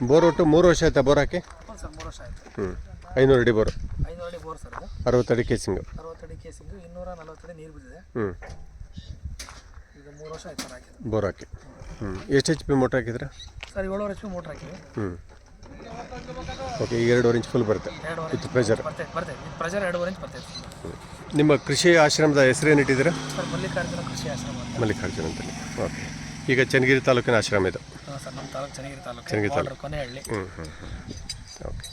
Bore ಒಟ್ಟು 3 ವರ್ಷ ಆಯ್ತಾ ಬೋರ್ ಹಾಕಿ? ಹೌದು ಸರ್ 3 ವರ್ಷ ಆಯಿತು. 500 ಅಡಿ ಬೋರು. 500 ಅಡಿ ಬೋರ್ ಸರ್ ಇದು. 60 ಅಡಿ ಕೇಸಿಂಗು. 60 ಅಡಿ ಕೇಸಿಂಗು 240 ಅಡಿ ನೀರು ಬಿದ್ದಿದೆ. ಈಗ 3 ವರ್ಷ ಆಯ್ತು ಸರ್ ಹಾಕಿದ್ದು. ಬೋರ್ ಹಾಕಿ. ಎಷ್ಟು HP ಮೋಟ್ರ್ ಹಾಕಿದ್ರೆ? ಸರ್ 7.5 HP ಮೋಟ್ರ್ ಹಾಕಿವಿ. ಓಕೆ, ಈಗ 2.5 ಇಂಚ್ ಫುಲ್ ಬರುತ್ತೆ ವಿತ್ ಪ್ರೆಷರ್. ಬರ್ತೈತೆ ಪ್ರೆಷರ್ 2.5 ಇಂಚ್ ಬರ್ತೈತೆ. ನಿಮ್ಮ ಕೃಷಿ ಆಶ್ರಮದ ಹೆಸರೇನು ಇಟ್ಟಿದ್ದೀರಾ? ಸರ್ ಮಲ್ಲಿಕಾರ್ಜುನ ಕೃಷಿ ಆಶ್ರಮ ಅಂತ. ಮಲ್ಲಿಕಾರ್ಜುನ ಅಂತೇಳಿ. ಓಕೆ, ಈಗ ಚನ್ನಗಿರಿ ತಾಲೂಕಿನ ಆಶ್ರಮ ಇದು? ಹಾಂ ಸರ್, ನಮ್ಮ ತಾಲೂಕು ಚನ್ನಗಿರಿ ತಾಲೂಕು. ಚನ್ನಗಿರಿ ತಾಲೂಕು ಕೊನೆಹಳ್ಳಿ. ಓಕೆ.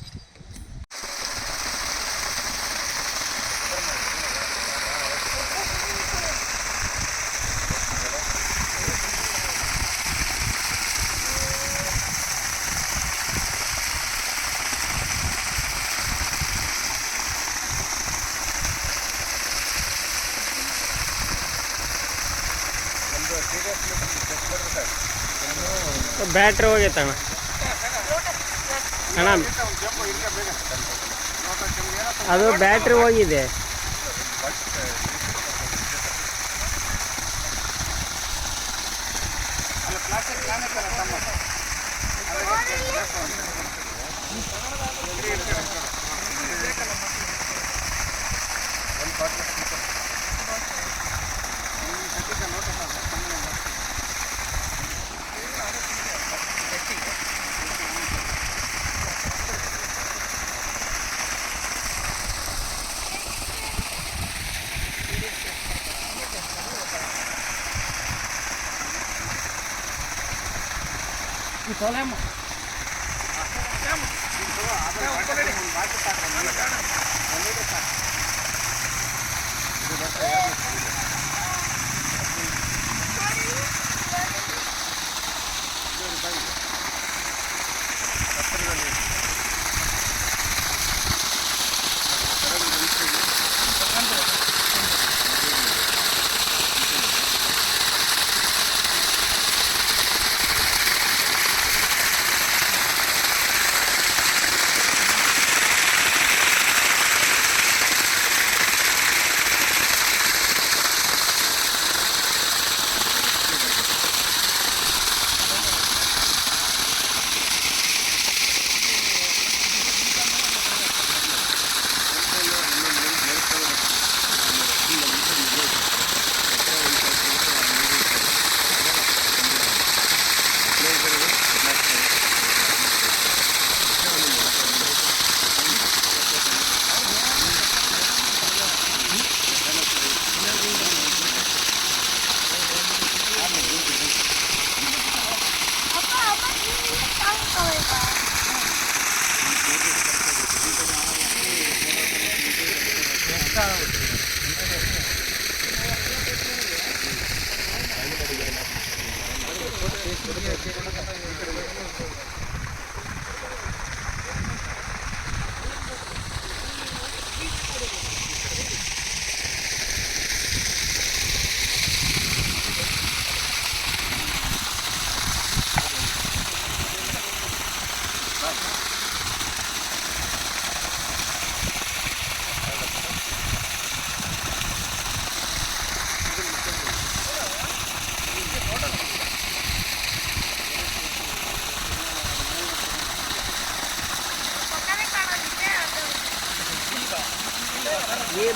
ಬ್ಯಾಟ್ರಿ ಹೋಗೈತಣ್ಣ. ಅಣ್ಣ ಅದು ಬ್ಯಾಟ್ರಿ ಹೋಗಿದೆ.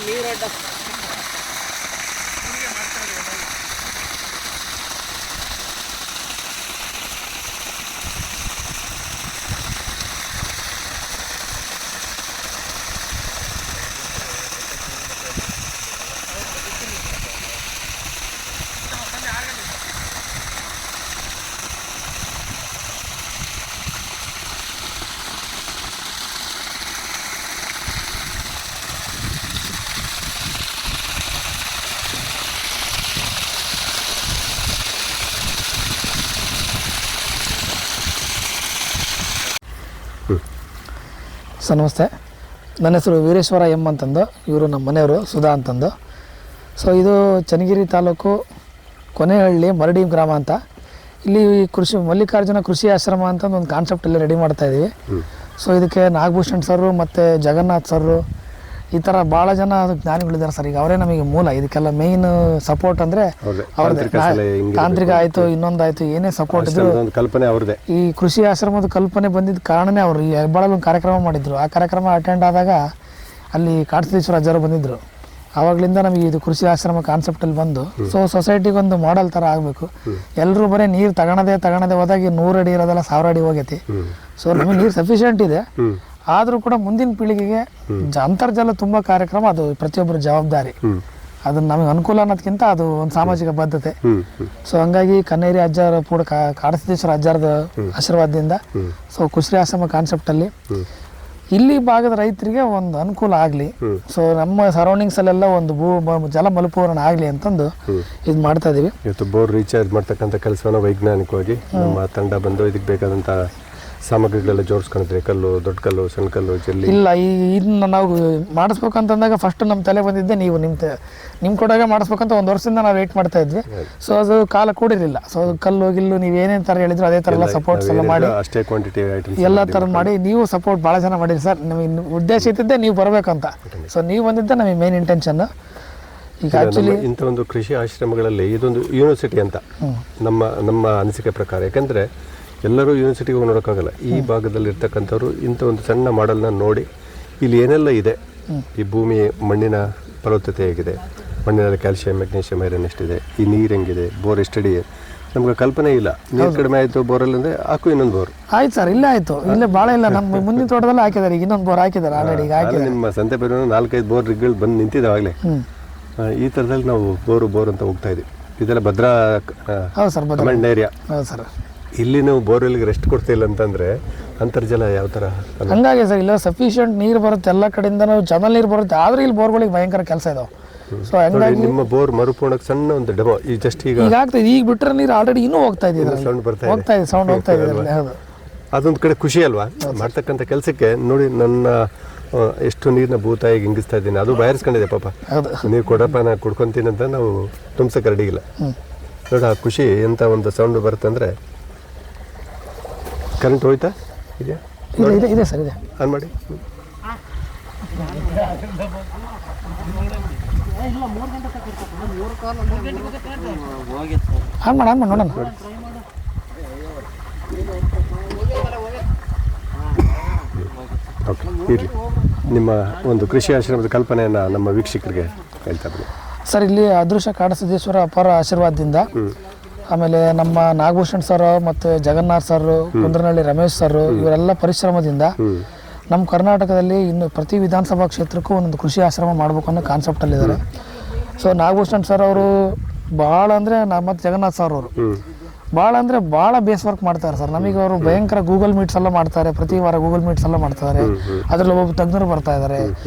ನೀರಡ್ಡ ಸರ್ ನಮಸ್ತೆ, ನನ್ನ ಹೆಸರು ವೀರೇಶ್ವರ ಎಂ ಅಂತಂದು, ಇವರು ನಮ್ಮ ಮನೆಯವರು ಸುಧಾ ಅಂತಂದು. ಸೊ ಇದು ಚನ್ನಗಿರಿ ತಾಲೂಕು ಕೊನೆಹಳ್ಳಿ ಮರಡಿ ಗ್ರಾಮ ಅಂತ. ಇಲ್ಲಿ ಕೃಷಿ ಮಲ್ಲಿಕಾರ್ಜುನ ಕೃಷಿ ಆಶ್ರಮ ಅಂತಂದು ಒಂದು ಕಾನ್ಸೆಪ್ಟಲ್ಲಿ ರೆಡಿ ಮಾಡ್ತಾಯಿದ್ದೀವಿ. ಸೊ ಇದಕ್ಕೆ ನಾಗಭೂಷಣ್ ಸರು ಮತ್ತು ಜಗನ್ನಾಥ್ ಸರು ಈ ಥರ ಭಾಳ ಜನ ಜ್ಞಾನಿಗಳಿದ್ದಾರೆ ಸರ್. ಈಗ ಅವರೇ ನಮಗೆ ಮೂಲ ಇದಕ್ಕೆಲ್ಲ ಮೇಯ್ನ್ ಸಪೋರ್ಟ್ ಅಂದರೆ ಅವ್ರದ್ದು. ತಾಂತ್ರಿಕ ಆಯಿತು, ಇನ್ನೊಂದಾಯಿತು, ಏನೇ ಸಪೋರ್ಟ್ ಇದ್ರು ಕಲ್ಪನೆ ಅವ್ರದ್ದೇ. ಈ ಕೃಷಿ ಆಶ್ರಮದ ಕಲ್ಪನೆ ಬಂದಿದ್ದ ಕಾರಣನೇ ಅವರು ಈ ಹೆಬ್ಬಾಳಲ್ಲಿ ಒಂದು ಕಾರ್ಯಕ್ರಮ ಮಾಡಿದ್ರು. ಆ ಕಾರ್ಯಕ್ರಮ ಅಟೆಂಡ್ ಆದಾಗ ಅಲ್ಲಿ ಕಾಡಸಿದ್ದೇಶ್ವರ ಅಜ್ಜರು ಬಂದಿದ್ದರು. ಆವಾಗಲಿಂದ ನಮಗೆ ಇದು ಕೃಷಿ ಆಶ್ರಮ ಕಾನ್ಸೆಪ್ಟಲ್ಲಿ ಬಂದು ಸೊ ಸೊಸೈಟಿಗೆ ಒಂದು ಮಾಡೆಲ್ ಥರ ಆಗಬೇಕು. ಎಲ್ಲರೂ ಬರೀ ನೀರು ತಗೊಳದೆ ಹೋದಾಗಿ 100 ಅಡಿ ಇರೋದಲ್ಲ 1000 ಅಡಿ ಹೋಗೈತಿ. ಸೊ ನಮಗೆ ನೀರು ಸಫಿಷಿಯೆಂಟ್ ಇದೆ, ಆದರೂ ಕೂಡ ಮುಂದಿನ ಪೀಳಿಗೆಗೆ ಅಂತರ್ಜಲ ತುಂಬ ಕಾರ್ಯಕ್ರಮ ಅದು ಪ್ರತಿಯೊಬ್ಬರ ಜವಾಬ್ದಾರಿ. ಅದನ್ನ ನಮಗೆ ಅನುಕೂಲ ಅನ್ನೋದಕ್ಕಿಂತ ಅದು ಒಂದು ಸಾಮಾಜಿಕ ಬದ್ಧತೆ. ಸೊ ಹಂಗಾಗಿ ಕನ್ನೇರಿ ಅಜ್ಜರ ಕೂಡ ಕಾಡಸಿದ್ದೇಶ್ವರ ಅಜ್ಜರದ ಆಶೀರ್ವಾದದಿಂದ ಸೊ ಕೃಷಿ ಆಶ್ರಮ ಕಾನ್ಸೆಪ್ಟಲ್ಲಿ ಇಲ್ಲಿ ಭಾಗದ ರೈತರಿಗೆ ಒಂದು ಅನುಕೂಲ ಆಗಲಿ, ಸೊ ನಮ್ಮ ಸರೌಂಡಿಂಗ್ಸಲ್ಲೆಲ್ಲ ಒಂದು ಜಲ ಮರುಪೂರಣ ಆಗಲಿ ಅಂತಂದು ಇದು ಮಾಡ್ತಾ ಇದೀವಿ. ಇವತ್ತು ಬೋರ್ ರೀಚಾರ್ಜ್ ಮಾಡ್ತಕ್ಕಂಥ ಕೆಲಸವನ್ನು ವೈಜ್ಞಾನಿಕವಾಗಿ ನಮ್ಮ ತಂಡ ಬಂದು ಇದಕ್ಕೆ ಬೇಕಾದಂಥ ಸಾಮಗ್ರಿಗಳೆಲ್ಲ ಜೋಡಿಸ್ಕೊಂಡಿದ್ರೆ, ಕಲ್ಲು, ದೊಡ್ಡ ಕಲ್ಲು, ಸಣ್ಣ ಕಲ್ಲು, ಜಲ್ಲಿ ಇಲ್ಲ. ಇದನ್ನ ನಾವು ಮಾಡಿಸ್ಬೇಕಂತಂದಾಗ ಫಸ್ಟ್ ನಮ್ಮ ತಲೆ ಬಂದಿದ್ದೆ ನೀವು ನಿಮ್ಮ ಕೊಡಾಗ ಮಾಡಿಸ್ಬೇಕಂತ 1 ವರ್ಷದಿಂದ ನಾವು ವೇಟ್ ಮಾಡ್ತಾ ಇದ್ವಿ. ಸೊ ಅದು ಕಾಲ ಕೂಡಿರಲಿಲ್ಲ. ಸೊ ಕಲ್ಲು ಗಿಲ್ಲು ನೀವು ಏನೇನು ಥರ ಹೇಳಿದ್ರು ಅದೇ ಥರ ಎಲ್ಲ ಸಪೋರ್ಟ್ಸ್ ಎಲ್ಲ ಮಾಡಿ ಅಷ್ಟೇ ಕ್ವಾಂಟಿಟಿ ಐಟಮ್ಸ್ ಎಲ್ಲ ಥರದ್ದು ಮಾಡಿ ನೀವು ಸಪೋರ್ಟ್ ಭಾಳ ಜನ ಮಾಡಿರಿ ಸರ್. ನಮಗೆ ಉದ್ದೇಶ ಇದ್ದಿದ್ದೆ ನೀವು ಬರಬೇಕಂತ. ಸೊ ನೀವು ಬಂದಿದ್ದೆ ನಮಗೆ ಮೇನ್ ಇಂಟೆನ್ಷನ್. ಈಗ ಆ್ಯಕ್ಚುಲಿ ಇಂಥ ಒಂದು ಕೃಷಿ ಆಶ್ರಮಗಳಲ್ಲಿ ಇದೊಂದು ಯೂನಿವರ್ಸಿಟಿ ಅಂತ ನಮ್ಮ ಅನಿಸಿಕೆ ಪ್ರಕಾರ. ಯಾಕಂದರೆ ಎಲ್ಲರೂ ಯೂನಿವರ್ಸಿಟಿಗೆ ಹೋಗಿ ನೋಡೋಕ್ಕಾಗಲ್ಲ. ಈ ಭಾಗದಲ್ಲಿ ಇರ್ತಕ್ಕಂಥವ್ರು ಇಂಥ ಒಂದು ಸಣ್ಣ ಮಾಡೆಲ್ನ ನೋಡಿ ಇಲ್ಲಿ ಏನೆಲ್ಲ ಇದೆ, ಈ ಭೂಮಿ ಮಣ್ಣಿನ ಫಲವತ್ತತೆ ಹೇಗಿದೆ, ಮಣ್ಣಿನಲ್ಲಿ ಕ್ಯಾಲ್ಸಿಯಂ, ಮೆಗ್ನೀಷಿಯಂ, ಐರನ್ ಎಷ್ಟಿದೆ, ಈ ನೀರು ಹೆಂಗಿದೆ, ಬೋರ್ ಎಷ್ಟಡಿ, ನಮ್ಗೆ ಕಲ್ಪನೆ ಇಲ್ಲ. ನೀರು ಕಡಿಮೆ ಆಯಿತು ಬೋರಲ್ಲಿ ಅಂದರೆ ಹಾಕು ಇನ್ನೊಂದು ಬೋರ್ ಆಯ್ತು ಸರ್. ಇಲ್ಲೇ ಆಯಿತು, ಇಲ್ಲೇ ಭಾಳ ಇಲ್ಲ. ನಮ್ಮ ಮುಂದಿನ ತೋಟದಲ್ಲಿ ಹಾಕಿದ್ದಾರೆ, ಈಗ ಇನ್ನೊಂದು ಬೋರ್ ಹಾಕಿದ್ದಾರೆ ಆಲ್ರೆಡಿ. ಈಗ ನಿಮ್ಮ ಸಂತೆಪೇರು 4-5 ಬೋರ್ ರಿಗ್ಗಳು ಬಂದು ನಿಂತಿದ್ದಾವಾಗಲೇ. ಈ ಥರದಲ್ಲಿ ನಾವು ಬೋರ್ ಅಂತ ಹೋಗ್ತಾ ಇದ್ದೀವಿ. ಇದೆಲ್ಲ ಭದ್ರಾ ಹೌದು ಸರ್, ಕಮಾಂಡ್ ಏರಿಯಾ. ಹೌದು ಸರ್. ಇಲ್ಲಿ ನಾವು ಬೋರ್ವೆಲ್ಗೆ ರೆಸ್ಟ್ ಕೊಡ್ತಾ ಇಲ್ಲ ಅಂತಂದರೆ ಅಂತರ್ಜಲ ಯಾವ ಥರ? ಹಂಗಾಗಿ ಸರ್ ಇಲ್ಲ ಸಫಿಷಿಯೆಂಟ್ ನೀರು ಬರುತ್ತೆ ಎಲ್ಲ ಕಡೆಯಿಂದನೂ, ಚಾನಲ್ ನೀರು ಬರುತ್ತೆ. ಆದರೆ ಇಲ್ಲಿ ಬೋರ್ಗಳಿಗೆ ಭಯಂಕರ ಕೆಲಸ ಇದಾವೆ. ಸೊ ಹಂಗಾಗಿ ನಿಮ್ಮ ಬೋರ್ ಮರುಪೂರ್ಣಕ್ಕೆ ಸಣ್ಣ ಒಂದು ಡೆಮೋ ಈ ಜಸ್ಟ್ ಈಗ ಆಗ್ತದೆ. ಈಗ ಬಿಟ್ಟರೆ ನೀರು ಆಲ್ರೆಡಿ ಇನ್ನೂ ಹೋಗ್ತಾ ಇದೆ, ಸೌಂಡ್ ಹೋಗ್ತಾ ಇದೆ, ಸೌಂಡ್ ಹೋಗ್ತಾ ಇದೆ. ಹೌದು, ಅದೊಂದು ಕಡೆ ಖುಷಿ ಅಲ್ವಾ ಮಾಡ್ತಕ್ಕಂಥ ಕೆಲಸಕ್ಕೆ. ನೋಡಿ ನನ್ನ ಎಷ್ಟು ನೀರನ್ನ ಭೂತಾಯಿಗೆ ಹಿಂಗಿಸ್ತಾ ಇದ್ದೀನಿ, ಅದು ಬಾಯರ್ಸ್ಕೊಂಡಿದೆ ಪಾಪ. ನೀರು ಕೊಡಪ್ಪ ನಾನು ಕುಡ್ಕೊತೀನಿ ಅಂತ ನಾವು ತುಂಬ್ಸಕ್ಕೆ ರೆಡಿ ಇಲ್ಲ. ನೋಡಿ ಆ ಖುಷಿ ಎಂಥ ಒಂದು ಸೌಂಡ್ ಬರುತ್ತಂದರೆ. ಕರೆಂಟ್ ಹೋಯ್ತಾ? ಇದೆಯಾ? ಇದೆ ಸರ್, ಇದೆ. ಆನ್ ಮಾಡಿ. ಆನ್ ಮಾಡಿ ನೋಡೋಣ. ಓಕೆ, ಇರಲಿ. ನಿಮ್ಮ ಒಂದು ಕೃಷಿ ಆಶ್ರಮದ ಕಲ್ಪನೆಯನ್ನು ನಮ್ಮ ವೀಕ್ಷಕರಿಗೆ ಹೇಳ್ತಾ ಇದ್ದೀನಿ ಸರ್. ಇಲ್ಲಿ ಅದೃಶ್ಯ ಕಾಡಸಿದ್ದೇಶ್ವರ ಅಪಾರ ಆಶೀರ್ವಾದದಿಂದ, ಆಮೇಲೆ ನಮ್ಮ ನಾಗಭೂಷಣ್ ಸರ್ ಮತ್ತು ಜಗನ್ನಾಥ್ ಸರ್, ಕುಂದ್ರನಹಳ್ಳಿ ರಮೇಶ್ ಸರ್, ಇವರೆಲ್ಲ ಪರಿಶ್ರಮದಿಂದ ನಮ್ಮ ಕರ್ನಾಟಕದಲ್ಲಿ ಇನ್ನು ಪ್ರತಿ ವಿಧಾನಸಭಾ ಕ್ಷೇತ್ರಕ್ಕೂ ಒಂದೊಂದು ಕೃಷಿ ಆಶ್ರಮ ಮಾಡಬೇಕು ಅನ್ನೋ ಕಾನ್ಸೆಪ್ಟಲ್ಲಿದ್ದಾರೆ. ಸೊ ನಾಗಭೂಷಣ್ ಸರ್ ಅವರು ಭಾಳ ಅಂದರೆ ಮತ್ತು ಜಗನ್ನಾಥ್ ಸರ್ ಅವರು ಭಾಳ ಅಂದರೆ ಭಾಳ ಬೇಸ್ ವರ್ಕ್ ಮಾಡ್ತಾರೆ ಸರ್. ನಮಗೆ ಅವರು ಭಯಂಕರ ಗೂಗಲ್ ಮೀಟ್ಸ್ ಎಲ್ಲ ಮಾಡ್ತಾರೆ, ಪ್ರತಿ ವಾರ ಗೂಗಲ್ ಮೀಟ್ಸ್ ಎಲ್ಲ ಮಾಡ್ತಾರೆ. ಅದರಲ್ಲಿ ಒಬ್ಬೊಬ್ಬ ತಜ್ಞರು ಬರ್ತಾ ಇದ್ದಾರೆ.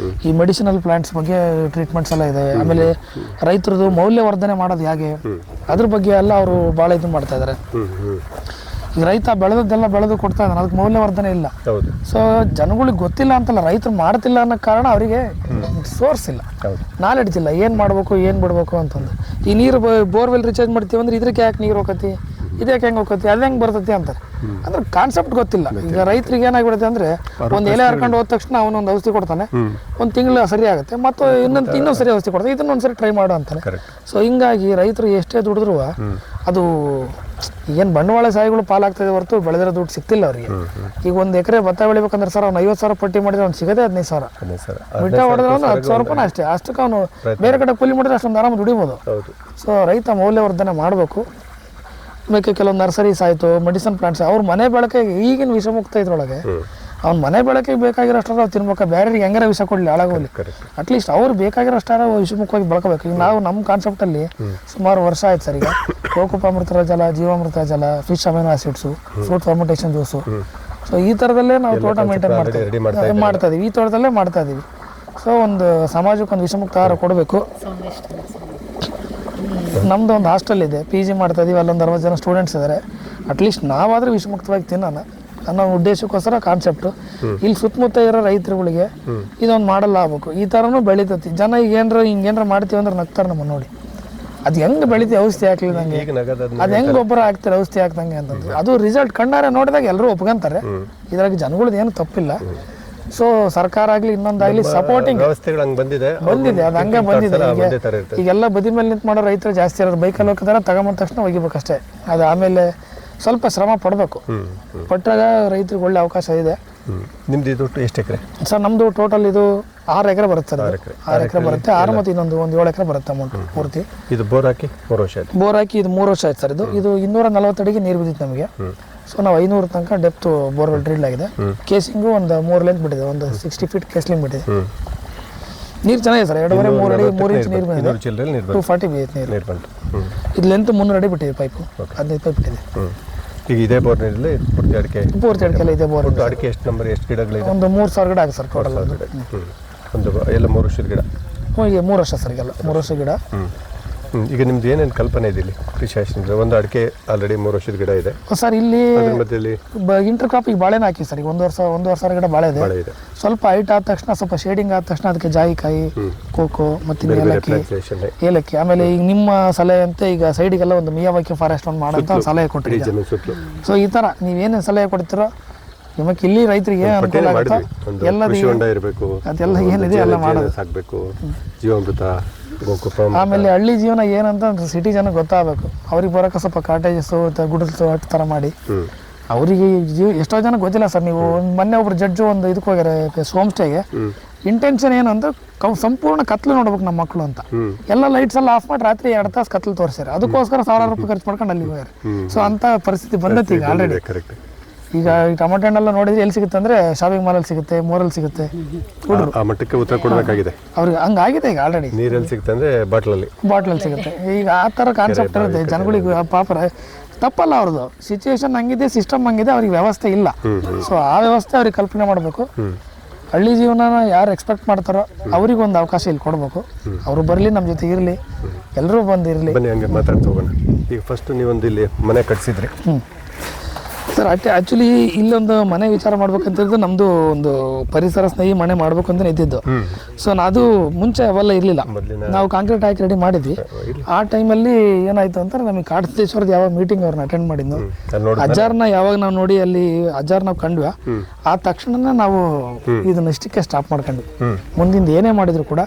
ಈ ಮೆಡಿಸಿನಲ್ ಪ್ಲಾಂಟ್ಸ್ ಬಗ್ಗೆ ಟ್ರೀಟ್ಮೆಂಟ್ಸ್ ಎಲ್ಲ ಇದೆ. ಆಮೇಲೆ ರೈತರದ್ದು ಮೌಲ್ಯವರ್ಧನೆ ಮಾಡೋದು ಹೇಗೆ ಅದ್ರ ಬಗ್ಗೆ ಎಲ್ಲ ಅವರು ಭಾಳ ಇದು ಮಾಡ್ತಾ ಇದ್ದಾರೆ. ಈಗ ರೈತ ಬೆಳೆದದ್ದೆಲ್ಲ ಬೆಳೆದು ಕೊಡ್ತಾ ಇದ್ದಾನೆ, ಅದಕ್ಕೆ ಮೌಲ್ಯವರ್ಧನೆ ಇಲ್ಲ. ಸೊ ಜನಗಳಿಗೆ ಗೊತ್ತಿಲ್ಲ ಅಂತಲ್ಲ, ರೈತರು ಮಾಡ್ತಿಲ್ಲ ಅನ್ನೋ ಕಾರಣ ಅವರಿಗೆ ಸೋರ್ಸ್ ಇಲ್ಲ, ನಾಲೆಡ್ಜ್ ಇಲ್ಲ, ಏನು ಮಾಡಬೇಕು ಏನು ಬಿಡಬೇಕು ಅಂತಂದು. ಈ ನೀರು ಬೋರ್ವೆಲ್ ರಿಚಾರ್ಜ್ ಮಾಡ್ತೀವಿ ಅಂದ್ರೆ ಇದ್ರಿಗೆ ಯಾಕೆ ನೀರು ಹೋಗತಿ, ಇದಕ್ಕೆ ಹೆಂಗೆ ಹೋಗತಿ, ಅದು ಹೆಂಗೆ ಬರ್ತೈತಿ ಅಂತಾರೆ. ಅಂದ್ರೆ ಕಾನ್ಸೆಪ್ಟ್ ಗೊತ್ತಿಲ್ಲ. ಈಗ ರೈತರಿಗೆ ಏನಾಗ್ಬಿಡುತ್ತೆ ಅಂದರೆ ಒಂದು ಎಲೆ ಹರ್ಕೊಂಡು ಹೋದ ತಕ್ಷಣ ಅವನೊಂದು ಔಷಧಿ ಕೊಡ್ತಾನೆ, ಒಂದು ತಿಂಗಳು ಸರಿ ಆಗುತ್ತೆ, ಮತ್ತು ಇನ್ನೊಂದು ಸರಿ ಔಷಧಿ ಕೊಡ್ತಾನೆ, ಇದನ್ನೊಂದು ಸರಿ ಟ್ರೈ ಮಾಡು ಅಂತಾನೆ. ಸೊ ಹಿಂಗಾಗಿ ರೈತರು ಎಷ್ಟೇ ದುಡಿದ್ರು ಅದು ಏನು ಬಂಡವಾಳ ಸಾಯಿಗಳು ಪಾಲಾಗ್ತದೆ ಹೊರತು ಬೆಳೆದಿರೋ ದುಡ್ಡು ಸಿಗ್ತಿಲ್ಲ ಅವರಿಗೆ. ಈಗ ಒಂದು ಎಕರೆ ಭತ್ತ ಬೆಳಿಬೇಕಂದ್ರೆ ಸರ್ ಅವ್ನು 50,000 ಪಟ್ಟಿ ಮಾಡಿದ್ರೆ ಅವ್ನು ಸಿಗೋದೇ 15,000. ಬಿಟ್ಟ ಹೊಡೆದ್ರೆ ಅವ್ನು 10,000 ರೂಪಾಯಿ ಅಷ್ಟೇ. ಅಷ್ಟಕ್ಕೆ ಅವನು ಬೇರೆ ಕಡೆ ಕೂಲಿ ಮಾಡಿದ್ರೆ ಅಷ್ಟೊಂದು ಆರಾಮ ದುಡಿಬೋದು. ಸೊ ರೈತ ಮೌಲ್ಯವರ್ಧನೆ ಮಾಡಬೇಕು. ಆಮೇಲೆ ಕೆಲವೊಂದು ನರ್ಸರೀಸ್ ಆಯಿತು, ಮೆಡಿಸಿನ್ ಪ್ಲಾಂಟ್ಸ್, ಅವ್ರ ಮನೆ ಬಳಕೆಗೆ ಈಗಿನ ವಿಷಮುಕ್ತ ಇದ್ರೊಳಗೆ ಅವ್ನ ಮನೆ ಬಳಕೆಗೆ ಬೇಕಾಗಿರೋಷ್ಟಾರ ಅವ್ರು ತಿನ್ಬೇಕು. ಬೇರೆಯವ್ರಿಗೆ ಹೆಂಗಾರ ವಿಷ ಕೊಡಲಿ ಹಾಳಾಗೋಲಿ, ಅಟ್ಲೀಸ್ಟ್ ಅವ್ರು ಬೇಕಾಗಿರೋಷ್ಟಾರ ವಿಷಮುಖವಾಗಿ ಬಳಕಬೇಕು. ಈಗ ನಾವು ನಮ್ಮ ಕಾನ್ಸೆಪ್ಟಲ್ಲಿ ಸುಮಾರು ವರ್ಷ ಆಯ್ತು ಸರ್. ಈಗ ಕೋಕುಪಾಮೃತ ಜಲ, ಜೀವಾಮೃತ ಜಲ, fish amino acids, fruit fermentation juice, so ಈ ಥರದಲ್ಲೇ ನಾವು ತೋಟ ಮೇಂಟೈನ್ ಮಾಡ್ತಾ ಇದೀವಿ. ಈ ತೋಟದಲ್ಲೇ ಮಾಡ್ತಾ ಇದೀವಿ. ಸೊ ಒಂದು ಸಮಾಜಕ್ಕೆ ಒಂದು ವಿಷಮುಕ್ತ ಆಹಾರ ಕೊಡಬೇಕು. ನಮ್ಮದು ಒಂದು ಹಾಸ್ಟೆಲ್ ಇದೆ, PG ಮಾಡ್ತಾ ಇದೀವಿ. ಅಲ್ಲೊಂದು 60 ಜನ ಸ್ಟೂಡೆಂಟ್ಸ್ ಇದ್ದಾರೆ. ಅಟ್ಲೀಸ್ಟ್ ನಾವಾದರೆ ವಿಷಮುಕ್ತವಾಗಿ ತಿನ್ನೋಣ ಅನ್ನೋ ಉದ್ದೇಶಕ್ಕೋಸ್ಕರ ಕಾನ್ಸೆಪ್ಟು. ಇಲ್ಲಿ ಸುತ್ತಮುತ್ತ ಇರೋ ರೈತರುಗಳಿಗೆ ಇದೊಂದು ಮಾಡಲ್ಲ ಆಗ್ಬೇಕು. ಈ ಥರನೂ ಬೆಳೀತತಿ. ಜನ ಈಗ ಹಿಂಗೇನಾರ ಮಾಡ್ತೀವಿ ಅಂದ್ರೆ ನಗ್ತಾರೆ ನಮ್ಮ ನೋಡಿ. ಅದು ಹೆಂಗೆ ಬೆಳಿತೀವಿ ಔಷಧಿ ಹಾಕ್ಲಿದಂಗೆ, ಅದು ಹೆಂಗೆ ಗೊಬ್ಬರ ಹಾಕ್ತಾರೆ ಔಷಧಿ ಹಾಕ್ದಂಗೆ ಅಂತಂದು. ಅದು ರಿಸಲ್ಟ್ ಕಣ್ಣಾರೆ ನೋಡಿದಾಗ ಎಲ್ಲರೂ ಒಪ್ಕೊಂತಾರೆ. ಇದ್ರಾಗ ಜನಗಳದ್ದು ಏನು ತಪ್ಪಿಲ್ಲ. ಸೊ ಸರ್ಕಾರ ಆಗಲಿ ಇನ್ನೊಂದಾಗಲಿ ಸಪೋರ್ಟಿಂಗ್ ವ್ಯವಸ್ಥೆಗಳು ಹಂಗೆ ಬಂದಿದೆ ಅದು ಹಂಗೆ ಬಂದಿದೆ. ಒಂದೇ ಥರ ಇರ್ತದೆ. ಈಗೆಲ್ಲ ಬದಿ ಮೇಲೆ ನಿಂತು ಮಾಡೋ ರೈತರು ಜಾಸ್ತಿ ಇರೋದು, ಬೈಕಲ್ಲಿ ಹೋಗ್ತಾರೆ ತಗೊಂಬಂದ ತಕ್ಷಣ ಒಗಿಬೇಕಷ್ಟೇ. ಅದು ಆಮೇಲೆ ಸ್ವಲ್ಪ ಶ್ರಮ ಪಡಬೇಕು. ಪಟ್ಟಾಗ ರೈತರಿಗೆ ಒಳ್ಳೆ ಅವಕಾಶ ಇದೆ. ನಿಮ್ದು ಇದು ಎಷ್ಟು ಎಕರೆ ಸರ್? ನಮ್ಮದು ಟೋಟಲ್ ಇದು 6 ಎಕರೆ ಬರುತ್ತೆ ಸರ್. 6 ಎಕರೆ ಬರುತ್ತೆ. 6 ಮತ್ತು ಇನ್ನೊಂದು 7 ಎಕರೆ ಬರುತ್ತೆ ಅಮೌಂಟ್ ಪೂರ್ತಿ. ಇದು ಬೋರ್ ಹಾಕಿ 3 ವರ್ಷ ಆಯ್ತು. ಬೋರ್ ಹಾಕಿ ಇದು 3 ವರ್ಷ ಆಯ್ತು ಸರ್. ಇದು 240 ಅಡಿಗೆ ನೀರು ಬಿದ್ದಿತ್ತು ನಮಗೆ. ಸೊ ನಾವು 500 ತನಕ ಡೆಪ್ತ್ ಬೋರ್ವೆಲ್ ಡ್ರಿಲ್ ಆಗಿದೆ. ಕೇಸಿಂಗು ಒಂದು 3 ಲೆಂತ್ ಬಿಟ್ಟಿದೆ, ಒಂದು 60 ಫೀಟ್ ಕೇಸ್ಲಿಂಗ್ ಬಿಟ್ಟಿದೆ. ನೀರು ಚೆನ್ನಾಗಿದೆ ಸರ್. 2.5 3 ಅಡಿ 3 ಇಂಚ್ ನೀರು ಬಂದಿದೆ. 240 ಬಿದ್ದೈತೆ ನೀರು ಬಂತು. ಇದು ಲೆಂತ್ 300 ಅಡಿ ಬಿಟ್ಟಿದೆ ಪೈಪು, 15 ಪೈಪ್ ಬಿಟ್ಟಿದೆ. ಈಗ ಇದೇ ಬೋರ್ ನೀರಲ್ಲಿ ಪೂರ್ತಿ ಅಡಿಕೆ ಎಲ್ಲ ಇದೆ ಬೋರ್. ಅಡಿಕೆ ಎಷ್ಟು ನಂಬರ್, ಎಷ್ಟು ಗಿಡಗಳಿದೆ? ಒಂದು 3000 ಗಿಡ ಆಗುತ್ತೆ ಸರ್ ಟೋಟಲ್. ಒಂದು ಎಲ್ಲ 3 ವರ್ಷದ ಗಿಡ. ಈಗ 3 ವರ್ಷ ಸರ್, ಈಗೆಲ್ಲ 3 ವರ್ಷ ಗಿಡ. ಈಗ ನಿಮ್ದು ಏನೇನು ಕಲ್ಪನೆ ಇದೆ ಇಲ್ಲಿ ಕೃಷಿ ಆಶ್ರಮದಲ್ಲಿ? ಒಂದು ಅಡಿಕೆ ಆಲ್ರೆಡಿ 3 ವರ್ಷದ ಗಿಡ ಇದೆ ಸರ್. ಇಲ್ಲಿ ಮಧ್ಯದಲ್ಲಿ ಇಂಟರ್ ಕ್ರಾಪ್ ಈಗ ಬಾಳೆನ ಹಾಕಿ ಸರ್. ಈಗ 1 ವರ್ಷ ಗಿಡ ಬಾಳೆ ಇದೆ. ಸ್ವಲ್ಪ ಹೈಟ್ ಆದ ತಕ್ಷಣ, ಸ್ವಲ್ಪ ಶೇಡಿಂಗ್ ಆದ ತಕ್ಷಣ ಅದಕ್ಕೆ ಜಾಯಿಕಾಯಿ, ಕೋಕೋ ಮತ್ತು ಏಲಕ್ಕಿ. ಆಮೇಲೆ ಈಗ ನಿಮ್ಮ ಸಲಹೆ ಅಂತ ಈಗ ಸೈಡಿಗೆಲ್ಲ ಒಂದು ಮಿಯಾವಾಕಿ ಫಾರೆಸ್ಟ್ ಒಂದು ಮಾಡೋಂಥ ಒಂದು ಸಲಹೆ ಕೊಟ್ಟಿದ್ದೀವಿ. ಸೊ ಈ ಥರ ನೀವೇನೇನು ಸಲಹೆ ಕೊಡ್ತೀರೋ ನಿಮಗೆ ಇಲ್ಲಿ ರೈತರಿಗೆ ಅನುಕೂಲ ಆಗುತ್ತೋ ಅದೆಲ್ಲ ಏನಿದೆ ಎಲ್ಲ ಮಾಡೋದು. ಜೀವಾಮೃತ, ಆಮೇಲೆ ಹಳ್ಳಿ ಜೀವನ ಏನಂತ ಸಿಟಿ ಜನಕ್ಕೆ ಗೊತ್ತಾಗಬೇಕು. ಅವ್ರಿಗೆ ಬರೋಕೆ ಸ್ವಲ್ಪ ಕಾಟೇಜಸ್ಸು, ಗುಡಿಸು ಅಷ್ಟು ಥರ ಮಾಡಿ ಅವರಿಗೆ ಎಷ್ಟೋ ಜನ ಗೊತ್ತಿಲ್ಲ ಸರ್. ನೀವು ಮೊನ್ನೆ ಒಬ್ರು ಜಡ್ಜು ಒಂದು ಇದಕ್ಕೆ ಹೋಗ್ಯಾರೆ ಹೋಮ್ ಸ್ಟೇಗೆ. ಇಂಟೆನ್ಷನ್ ಏನು ಅಂದ್ರೆ ಸಂಪೂರ್ಣ ಕತ್ಲು ನೋಡ್ಬೇಕು ನಮ್ಮ ಮಕ್ಕಳು ಅಂತ. ಎಲ್ಲ ಲೈಟ್ಸ್ ಎಲ್ಲ ಆಫ್ ಮಾಡಿ ರಾತ್ರಿ 2 ತಾಸು ಕತ್ಲು ತೋರಿಸ್ಯಾರ. ಅದಕ್ಕೋಸ್ಕರ 1000 ರೂಪಾಯಿ ಖರ್ಚು ಮಾಡ್ಕೊಂಡು ಅಲ್ಲಿ ಹೋಗ್ಯಾರ. ಸೊ ಅಂತ ಪರಿಸ್ಥಿತಿ ಬಂದೈತಿ ಈಗ ಆಲ್ರೆಡಿ. ಈಗ ಟೊಮೆಟೊ ಹಣ್ಣೆಲ್ಲ ನೋಡಿದ್ರೆ ಎಲ್ಲಿ ಸಿಗುತ್ತೆ ಅಂದ್ರೆ ಶಾಪಿಂಗ್ ಮಾಲಲ್ಲಿ ಸಿಗುತ್ತೆ, ಮೋರಲ್ಲಿ ಸಿಗುತ್ತೆ. ಆ ಮಟ್ಟಕ್ಕೆ ಉತ್ತರ ಕೊಡಬೇಕಾಗಿದೆ ಅವ್ರಿಗೆ. ಹಂಗಾಗಿದೆ ಈಗ ಆಲ್ರೆಡಿ. ನೀರಲ್ಲಿ ಸಿಗುತ್ತೆ ಅಂದ್ರೆ ಬಾಟ್ಲಲ್ಲಿ ಸಿಗುತ್ತೆ. ಈಗ ಆ ಥರ ಕಾನ್ಸೆಪ್ಟ್ ಇರುತ್ತೆ ಜನಗಳಿಗೆ. ಪಾಪ ತಪ್ಪಲ್ಲ ಅವ್ರದ್ದು. ಸಿಚುವೇಶನ್ ಹಂಗಿದೆ, ಸಿಸ್ಟಮ್ ಹಂಗಿದೆ, ಅವ್ರಿಗೆ ವ್ಯವಸ್ಥೆ ಇಲ್ಲ. ಸೊ ಆ ವ್ಯವಸ್ಥೆ ಅವ್ರಿಗೆ ಕಲ್ಪನೆ ಮಾಡಬೇಕು. ಹಳ್ಳಿ ಜೀವನನ ಯಾರು ಎಕ್ಸ್ಪೆಕ್ಟ್ ಮಾಡ್ತಾರೋ ಅವ್ರಿಗೊಂದು ಅವಕಾಶ ಇಲ್ಲಿ ಕೊಡಬೇಕು. ಅವರು ಬರಲಿ, ನಮ್ಮ ಜೊತೆ ಇರಲಿ, ಎಲ್ಲರೂ ಬಂದಿರಲಿ. ಬನ್ನಿ ಹಂಗೆ ಮಾತಾಡ್ತಾ ಹೋಗೋಣ. ಈಗ ಫಸ್ಟ್ ನೀವೊಂದು ಇಲ್ಲಿ ಮನೆ ಕಟ್ಸಿದ್ರಿ ಸರ್. ಆ್ಯಕ್ಚುಲಿ ಇಲ್ಲೊಂದು ಮನೆ ವಿಚಾರ ಮಾಡ್ಬೇಕಂತಿದ್ದು ನಮ್ಮದು ಒಂದು ಪರಿಸರ ಸ್ನೇಹಿ ಮನೆ ಮಾಡ್ಬೇಕು ಅಂತ ಇದ್ದಿದ್ದು. ಸೊ ಅದು ಮುಂಚೆ ಅವೆಲ್ಲ ಇರಲಿಲ್ಲ. ನಾವು ಕಾಂಕ್ರೀಟ್ ಹಾಕಿ ರೆಡಿ ಮಾಡಿದ್ವಿ. ಆ ಟೈಮಲ್ಲಿ ಏನಾಯ್ತು ಅಂತಾರೆ, ನಮಗೆ ಕಾಡಸಿದ್ದೇಶ್ವರದ ಯಾವಾಗ ಮೀಟಿಂಗ್ ಅವ್ರನ್ನ ಅಟೆಂಡ್ ಮಾಡಿದ್ನು, ಅಜ್ಜಾರ್ನ ಯಾವಾಗ ನಾವು ನೋಡಿ ಅಲ್ಲಿ ಅಜ್ಜಾರ್ ನಾವು ಕಂಡ್ವಿ, ಆ ತಕ್ಷಣ ನಾವು ಇದನ್ನ ಇಷ್ಟಕ್ಕೆ ಸ್ಟಾಪ್ ಮಾಡ್ಕೊಂಡ್ವಿ. ಮುಂದಿಂದ ಏನೇ ಮಾಡಿದ್ರು ಕೂಡ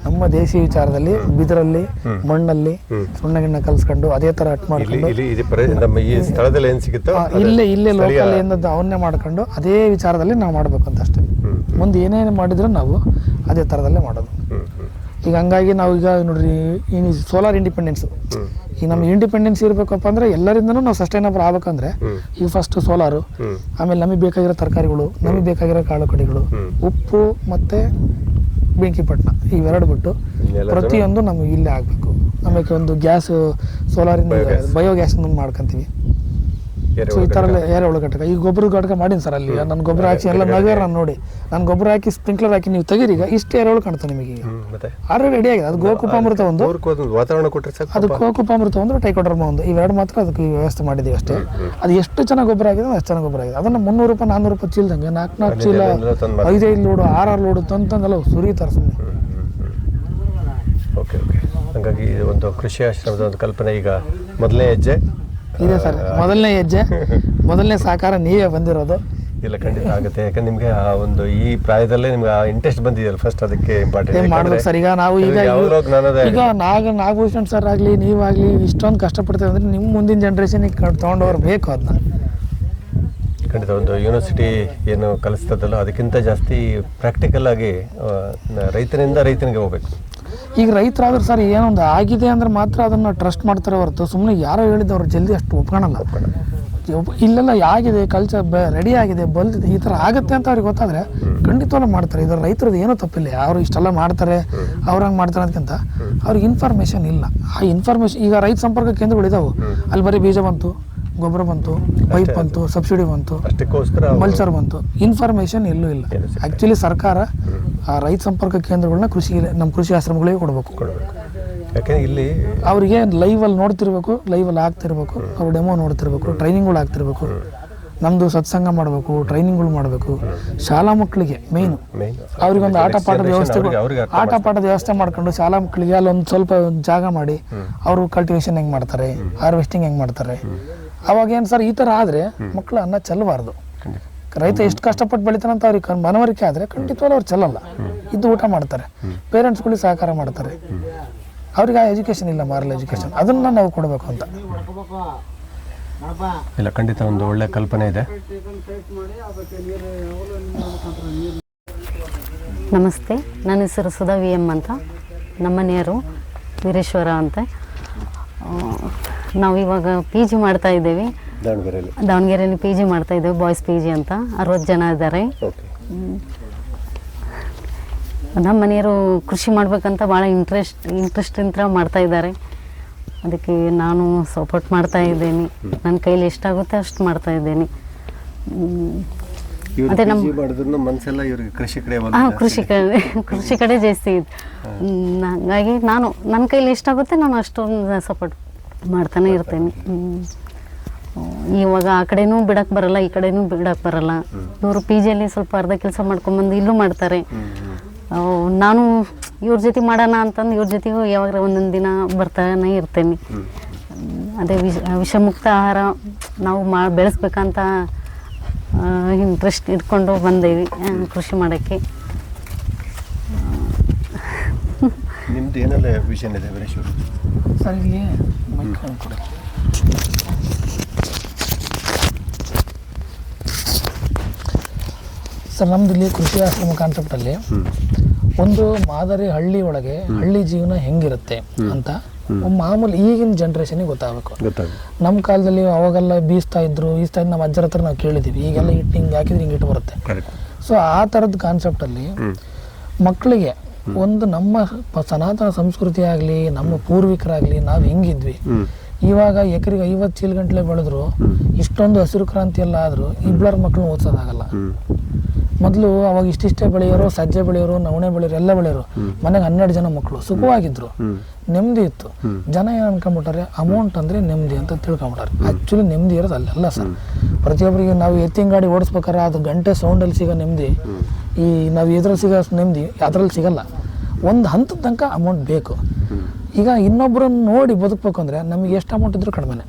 ನಮ್ಮ ದೇಶಿ ವಿಚಾರದಲ್ಲಿ ಬಿದಿರಲ್ಲಿ, ಮಣ್ಣಲ್ಲಿ ಸುಣ್ಣ ಗಿಣ್ಣ ಕಲ್ಸ್ಕೊಂಡು ಅದೇ ತರ ಅಟ್ ಮಾಡ್ಕೊಂಡು ಇಲ್ಲೇ ಲೋಕಲ್ ಏನದ್ದು ಅವನ್ನೇ ಮಾಡ್ಕೊಂಡು ಅದೇ ವಿಚಾರದಲ್ಲಿ ನಾವು ಮಾಡಬೇಕು ಅಂತ ಅಷ್ಟೇ. ಮುಂದೆ ಏನೇನು ಮಾಡಿದ್ರು ನಾವು ಅದೇ ಥರದಲ್ಲೇ ಮಾಡೋದು. ಈಗ ಹಂಗಾಗಿ ನಾವು ಈಗ ನೋಡ್ರಿ ಈ ಸೋಲಾರ್ ಇಂಡಿಪೆಂಡೆನ್ಸ್, ಈಗ ನಮ್ಗೆ ಇಂಡಿಪೆಂಡೆನ್ಸ್ ಇರಬೇಕಪ್ಪ ಅಂದ್ರೆ ಎಲ್ಲರಿಂದನೂ ನಾವು ಸಸ್ಟೈನಬಲ್ ಆಗ್ಬೇಕಂದ್ರೆ ಈಗ ಫಸ್ಟ್ ಸೋಲಾರು, ಆಮೇಲೆ ನಮಗೆ ಬೇಕಾಗಿರೋ ತರಕಾರಿಗಳು, ನಮಗೆ ಬೇಕಾಗಿರೋ ಕಾಳು ಕಡಿಗಳು, ಉಪ್ಪು ಮತ್ತೆ ಬೆಂಕಿ ಪಟ್ಟಣ, ಇವೆರಡು ಬಿಟ್ಟು ಪ್ರತಿಯೊಂದು ನಮಗೆ ಇಲ್ಲೇ ಆಗಬೇಕು. ಆಮೇಲೆ ಒಂದು ಗ್ಯಾಸ್ ಸೋಲಾರಿಂದ ಬಯೋಗ್ಯಾಸ್ ಮಾಡ್ಕೊಂತೀವಿ. ಸೊ ಈ ಥರ ಎರೆಹುಳು ಘಟಕ. ಈಗ ಗೊಬ್ಬರದ ಘಟಕ ಮಾಡೀನಿ ಸರ್. ಅಲ್ಲಿ ನಾನು ಗೊಬ್ಬರ ಹಾಕಿ ಎಲ್ಲ ನಗರ ನಾನು ನೋಡಿ ನಾನು ಗೊಬ್ಬರ ಹಾಕಿ ಸ್ಪ್ರಿಂಕ್ಲರ್ ಹಾಕಿ ನೀವು ತೆಗೀರಿ, ಈಗ ಇಷ್ಟು ಎರೆಹುಳು ಕಾಣ್ತಾ ನಿಮಗೆ. ಆಲ್ರೆಡಿ ರೆಡಿ ಆಗಿದೆ. ಅದು ಗೋಕುಪಾಮೃತ ಒಂದು, ಅದು ಗೋಕುಪಾಮೃತ ಒಂದು, ಟೈಕೋಡರ್ಮ ಒಂದು, ಇವೆರಡು ಮಾತ್ರ ಅದಕ್ಕೆ ವ್ಯವಸ್ಥೆ ಮಾಡಿದ್ದೀವಿ ಅಷ್ಟೇ. ಅದು ಎಷ್ಟು ಚೆನ್ನಾಗಿ ಗೊಬ್ಬರ ಆಗಿದೆ ಅಷ್ಟು ಚೆನ್ನಾಗಿ ಗೊಬ್ಬರ ಆಗಿದೆ. ಅದನ್ನು 300 ರೂಪಾಯಿ 400 ರೂಪಾಯಿ ಚೀಲ್ದಂಗೆ 4 ಚೀಲ 5 ಲೋಡು 6 ಲೋಡು ತಂದೆಲ್ಲ ಸುರಿತಾರೆ ಸುಮ್ಮನೆ. Okay okay. ಹಾಗಾಗಿ ಒಂದು ಕೃಷಿ ಆಶ್ರಮದ ಒಂದು ಕಲ್ಪನೆ ಈಗ ಮೊದಲನೇ ಹೆಜ್ಜೆ ಇದೆ ಸರ್. ಮೊದಲನೇ ಹೆಜ್ಜೆ, ಮೊದಲನೇ ಸಾಕಾರ ನೀವೇ ಬಂದಿರೋದು. ಇಲ್ಲ ಖಂಡಿತ ಆಗುತ್ತೆ. ಯಾಕಂದ್ರೆ ನಿಮ್ಗೆ ಆ ಒಂದು ಈ ಪ್ರಾಯದಲ್ಲೇ ನಿಮ್ಗೆ ಇಂಟ್ರೆಸ್ಟ್ ಬಂದಿದೆಯಲ್ಲ, ಫಸ್ಟ್ ಅದಕ್ಕೆ ಇಂಪಾರ್ಟೆಂಟ್ ಮಾಡ್ಬೇಕು ಸರ್. ಈಗ ನಾವು ಈಗ ನಾಗಭೂಷಣ್ ಸರ್ ಆಗಲಿ ನೀವಾಗಲಿ ಇಷ್ಟೊಂದು ಕಷ್ಟಪಡ್ತೇವೆ ಅಂದ್ರೆ ನಿಮ್ಮ ಮುಂದಿನ ಜನ್ರೇಷನ್ಗೆ ತೊಗೊಂಡವ್ರು ಬೇಕು. ಅದನ್ನ ಖಂಡಿತ ಒಂದು ಯೂನಿವರ್ಸಿಟಿ ಏನು ಕಲಿಸ್ತದಲ್ಲ ಅದಕ್ಕಿಂತ ಜಾಸ್ತಿ ಪ್ರಾಕ್ಟಿಕಲ್ ಆಗಿ ರೈತನಿಂದ ರೈತನಿಗೆ ಹೋಗ್ಬೇಕು. ಈಗ ರೈತರಾದ್ರೆ ಸರ್ ಏನೊಂದು ಆಗಿದೆ ಅಂದ್ರೆ ಮಾತ್ರ ಅದನ್ನು ಟ್ರಸ್ಟ್ ಮಾಡ್ತಾರೆ ಹೊರತು ಸುಮ್ಮನೆ ಯಾರೋ ಹೇಳಿದವ್ರು ಜಲ್ದಿ ಅಷ್ಟು ಒಪ್ಕೊಳಲ್ಲ. ಇಲ್ಲೆಲ್ಲ ಆಗಿದೆ, ಕಲ್ಚರ್ ರೆಡಿ ಆಗಿದೆ, ಬಲ್ದಿದೆ, ಈ ಥರ ಆಗುತ್ತೆ ಅಂತ ಅವ್ರಿಗೆ ಗೊತ್ತಾದರೆ ಖಂಡಿತವಾಗ್ಲೂ ಮಾಡ್ತಾರೆ. ಇದರ ರೈತರದ್ದು ಏನೂ ತಪ್ಪಿಲ್ಲ. ಅವರು ಇಷ್ಟೆಲ್ಲ ಮಾಡ್ತಾರೆ, ಅವ್ರಂಗೆ ಮಾಡ್ತಾರೆ ಅದಕ್ಕಿಂತ ಅವ್ರಿಗೆ ಇನ್ಫಾರ್ಮೇಷನ್ ಇಲ್ಲ. ಆ ಇನ್ಫಾರ್ಮೇಷನ್ ಈಗ ರೈತ ಸಂಪರ್ಕ ಕೇಂದ್ರಗಳಿದಾವೆ, ಅಲ್ಲಿ ಬರೀ ಬೀಜ ಬಂತು, ಗೊಬ್ಬರ ಬಂತು, ಪೈಪ್ ಬಂತು, ಸಬ್ಸಿಡಿ ಬಂತು, ಮಲ್ಚರ್ ಬಂತು, ಇನ್ಫಾರ್ಮೇಷನ್ ಎಲ್ಲೂ ಇಲ್ಲ. ಆ್ಯಕ್ಚುಲಿ ಸರ್ಕಾರ ಆ ರೈತ ಸಂಪರ್ಕ ಕೇಂದ್ರಗಳನ್ನ ನಮ್ಮ ಕೃಷಿ ಆಶ್ರಮಗಳಿಗೆ ಕೊಡಬೇಕು. ಯಾಕೆಂದ್ರೆ ಇಲ್ಲಿ ಅವರಿಗೆ ಲೈವಲ್ಲಿ ನೋಡ್ತಿರ್ಬೇಕು, ಲೈವಲ್ಲಿ ಆಗ್ತಿರ್ಬೇಕು, ಅವ್ರು ಡೆಮೋ ನೋಡ್ತಿರ್ಬೇಕು, ಟ್ರೈನಿಂಗ್ಗಳು ಆಗ್ತಿರ್ಬೇಕು, ನಮ್ಮದು ಸತ್ಸಂಗ ಮಾಡಬೇಕು, ಟ್ರೈನಿಂಗ್ಗಳು ಮಾಡಬೇಕು. ಶಾಲಾ ಮಕ್ಕಳಿಗೆ ಮೇಯ್ನು ಅವ್ರಿಗೊಂದು ಆಟ ಪಾಠದ ವ್ಯವಸ್ಥೆ ಮಾಡ್ಕೊಂಡು ಶಾಲಾ ಮಕ್ಕಳಿಗೆ ಅಲ್ಲೊಂದು ಸ್ವಲ್ಪ ಜಾಗ ಮಾಡಿ ಅವರು ಕಲ್ಟಿವೇಶನ್ ಹೆಂಗೆ ಮಾಡ್ತಾರೆ, ಹಾರ್ವೆಸ್ಟಿಂಗ್ ಹೆಂಗೆ ಮಾಡ್ತಾರೆ. ಅವಾಗ ಏನು ಸರ್ ಈ ಥರ ಆದರೆ ಮಕ್ಕಳು ಅನ್ನ ಚೆಲ್ಲಬಾರ್ದು. ರೈತ ಎಷ್ಟು ಕಷ್ಟಪಟ್ಟು ಬೆಳಿತಾನಂತ ಅವ್ರಿಗೆ ಮನವರಿಕೆ ಆದರೆ ಖಂಡಿತವಾಗ್ಲೂ ಅವ್ರು ಚೆಲ್ಲಲ್ಲ, ಇದ್ದು ಊಟ ಮಾಡ್ತಾರೆ, ಪೇರೆಂಟ್ಸ್ಗಳಿಗೆ ಸಹಕಾರ ಮಾಡ್ತಾರೆ. ಅವ್ರಿಗೆ ಆ ಎಜುಕೇಷನ್ ಇಲ್ಲ, ಮಾರಲ್ ಎಜುಕೇಷನ್, ಅದನ್ನು ನಾವು ಕೊಡಬೇಕು ಅಂತ. ಇಲ್ಲ, ಖಂಡಿತ ಒಂದು ಒಳ್ಳೆ ಕಲ್ಪನೆ ಇದೆ. ನಮಸ್ತೆ, ನನ್ನ ಹೆಸರು ಸುಧಾ ವಿ ಎಮ್ ಅಂತ, ನಮ್ಮ ಮನೆಯವರು ವೀರೇಶ್ವರ ಅಂತ. ನಾವು ಇವಾಗ ಪಿ ಜಿ ಮಾಡ್ತಾ ಇದ್ದೇವೆ ದಾವಣಗೆರೆಯಲ್ಲಿ. ಪಿ ಜಿ ಮಾಡ್ತಾ ಇದ್ದೇವೆ, ಬಾಯ್ಸ್ ಪಿ ಜಿ ಅಂತ. 60 ಜನ ಇದ್ದಾರೆ. ನಮ್ಮ ಮನೆಯವರು ಕೃಷಿ ಮಾಡ್ಬೇಕಂತ ಭಾಳ ಇಂಟ್ರೆಸ್ಟಿಂದ ಮಾಡ್ತಾ ಇದ್ದಾರೆ. ಅದಕ್ಕೆ ನಾನು ಸಪೋರ್ಟ್ ಮಾಡ್ತಾ ಇದ್ದೇನೆ. ನನ್ನ ಕೈಲಿ ಎಷ್ಟಾಗುತ್ತೆ ಅಷ್ಟು ಮಾಡ್ತಾ ಇದ್ದೇನೆ. ಅದೇ ನಮ್ಮ ಮನಸ್ಸೆಲ್ಲ ಇವರಿಗೆ ಕೃಷಿ ಕಡೆ ಜಾಸ್ತಿ ಇದೆ. ಹಾಗಾಗಿ ನಾನು ನನ್ನ ಕೈಲಿ ಎಷ್ಟಾಗುತ್ತೆ ನಾನು ಅಷ್ಟೊಂದು ಸಪೋರ್ಟ್ ಮಾಡ್ತಾನೆ ಇರ್ತೇನೆ. ಇವಾಗ ಆ ಕಡೆನೂ ಬಿಡಕ್ಕೆ ಬರಲ್ಲ, ಈ ಕಡೆನೂ ಬಿಡಕ್ಕೆ ಬರಲ್ಲ. ಇವರು ಪಿ ಜಿಯಲ್ಲಿ ಸ್ವಲ್ಪ ಅರ್ಧ ಕೆಲಸ ಮಾಡ್ಕೊಂಬಂದು ಇಲ್ಲೂ ಮಾಡ್ತಾರೆ. ನಾನು ಇವ್ರ ಜೊತೆ ಮಾಡೋಣ ಅಂತಂದು ಇವ್ರ ಜೊತೆಗೂ ಯಾವಾಗ ಒಂದೊಂದು ದಿನ ಬರ್ತಾನೆ ಇರ್ತೇನೆ. ಅದೇ ವಿಷಮುಕ್ತ ಆಹಾರ ನಾವು ಬೆಳೆಸ್ಬೇಕಂತ ಇಂಟ್ರೆಸ್ಟ್ ಇಟ್ಕೊಂಡು ಬಂದೇವಿ ಕೃಷಿ ಮಾಡೋಕ್ಕೆ. ನಿಮ್ದು ಏನೆಲ್ಲ ವಿಷನ್ ಇದೆ ವೀರೇಶ್ವರ ಸರ್? ಇಲ್ಲಿ ಕೊಡಿ. ಸರ್, ನಮ್ದು ಇಲ್ಲಿ ಕೃಷಿ ಆಶ್ರಮ ಕಾನ್ಸೆಪ್ಟಲ್ಲಿ ಒಂದು ಮಾದರಿ ಹಳ್ಳಿ ಒಳಗೆ ಹಳ್ಳಿ ಜೀವನ ಹೆಂಗಿರುತ್ತೆ ಅಂತ ಮಾಮೂಲಿ ಈಗಿನ ಜನ್ರೇಷನ್ಗೆ ಗೊತ್ತಾಗಬೇಕು. ನಮ್ಮ ಕಾಲದಲ್ಲಿ ಅವಾಗೆಲ್ಲ ಬೀಸ್ತಾ ಇದ್ರು, ನಮ್ಮ ಅಜ್ಜರ ಹತ್ರ ನಾವು ಕೇಳಿದ್ದೀವಿ. ಈಗೆಲ್ಲ ಹಿಟ್ಟು ಹಿಂಗೆ ಹಾಕಿದ್ರೆ ಹಿಂಗೆ ಇಟ್ಟು ಬರುತ್ತೆ. ಸೊ ಆ ಥರದ ಕಾನ್ಸೆಪ್ಟಲ್ಲಿ ಮಕ್ಕಳಿಗೆ ಒಂದು ನಮ್ಮ ಸನಾತನ ಸಂಸ್ಕೃತಿ ಆಗಲಿ, ನಮ್ಮ ಪೂರ್ವಿಕರಾಗಲಿ, ನಾವು ಹೆಂಗಿದ್ವಿ, ಇವಾಗ ಎಕರೆಗೆ 50 ಚೀಲ ಗಂಟಲೆ ಬೆಳೆದ್ರು, ಇಷ್ಟೊಂದು ಹಸಿರು ಕ್ರಾಂತಿ ಎಲ್ಲ ಆದರೂ ಇಬ್ಬರ ಮಕ್ಕಳನ್ನ ಓದಿಸೋದಾಗಲ್ಲ. ಮೊದಲು ಅವಾಗ ಇಷ್ಟಿಷ್ಟೇ ಬೆಳೆಯೋರು, ಸಜ್ಜೆ ಬೆಳೆಯೋರು, ನವಣೆ ಬೆಳೆಯೋರು, ಎಲ್ಲ ಬೆಳೆಯೋರು. ಮನೆಗೆ 12 ಜನ ಮಕ್ಕಳು, ಸುಖವಾಗಿದ್ರು, ನೆಮ್ಮದಿ ಇತ್ತು. ಜನ ಏನು ಅನ್ಕೊಂಬಿಟ್ಟಾರೆ, ಅಮೌಂಟ್ ಅಂದರೆ ನೆಮ್ಮದಿ ಅಂತ ತಿಳ್ಕೊಂಬಿಟ್ಟಾರೆ. ಆ್ಯಕ್ಚುಲಿ ನೆಮ್ಮದಿ ಇರೋದು ಅಲ್ಲ ಸರ್. ಪ್ರತಿಯೊಬ್ಬರಿಗೆ ನಾವು ಎತ್ತಿನ ಗಾಡಿ ಓಡಿಸ್ಬೇಕಾದ್ರೆ ಅದು ಗಂಟೆ ಸೌಂಡಲ್ಲಿ ಸಿಗೋ ನೆಮ್ಮದಿ, ಈ ನಾವು ಇದ್ರಲ್ಲಿ ಸಿಗೋ ನೆಮ್ಮದಿ ಅದರಲ್ಲಿ ಸಿಗಲ್ಲ. ಒಂದು ಹಂತದ ತನಕ ಅಮೌಂಟ್ ಬೇಕು. ಈಗ ಇನ್ನೊಬ್ಬರನ್ನು ನೋಡಿ ಬದುಕಬೇಕು ಅಂದರೆ ನಮಗೆ ಎಷ್ಟು ಅಮೌಂಟ್ ಇದ್ರೂ ಕಡಿಮೆನೆ.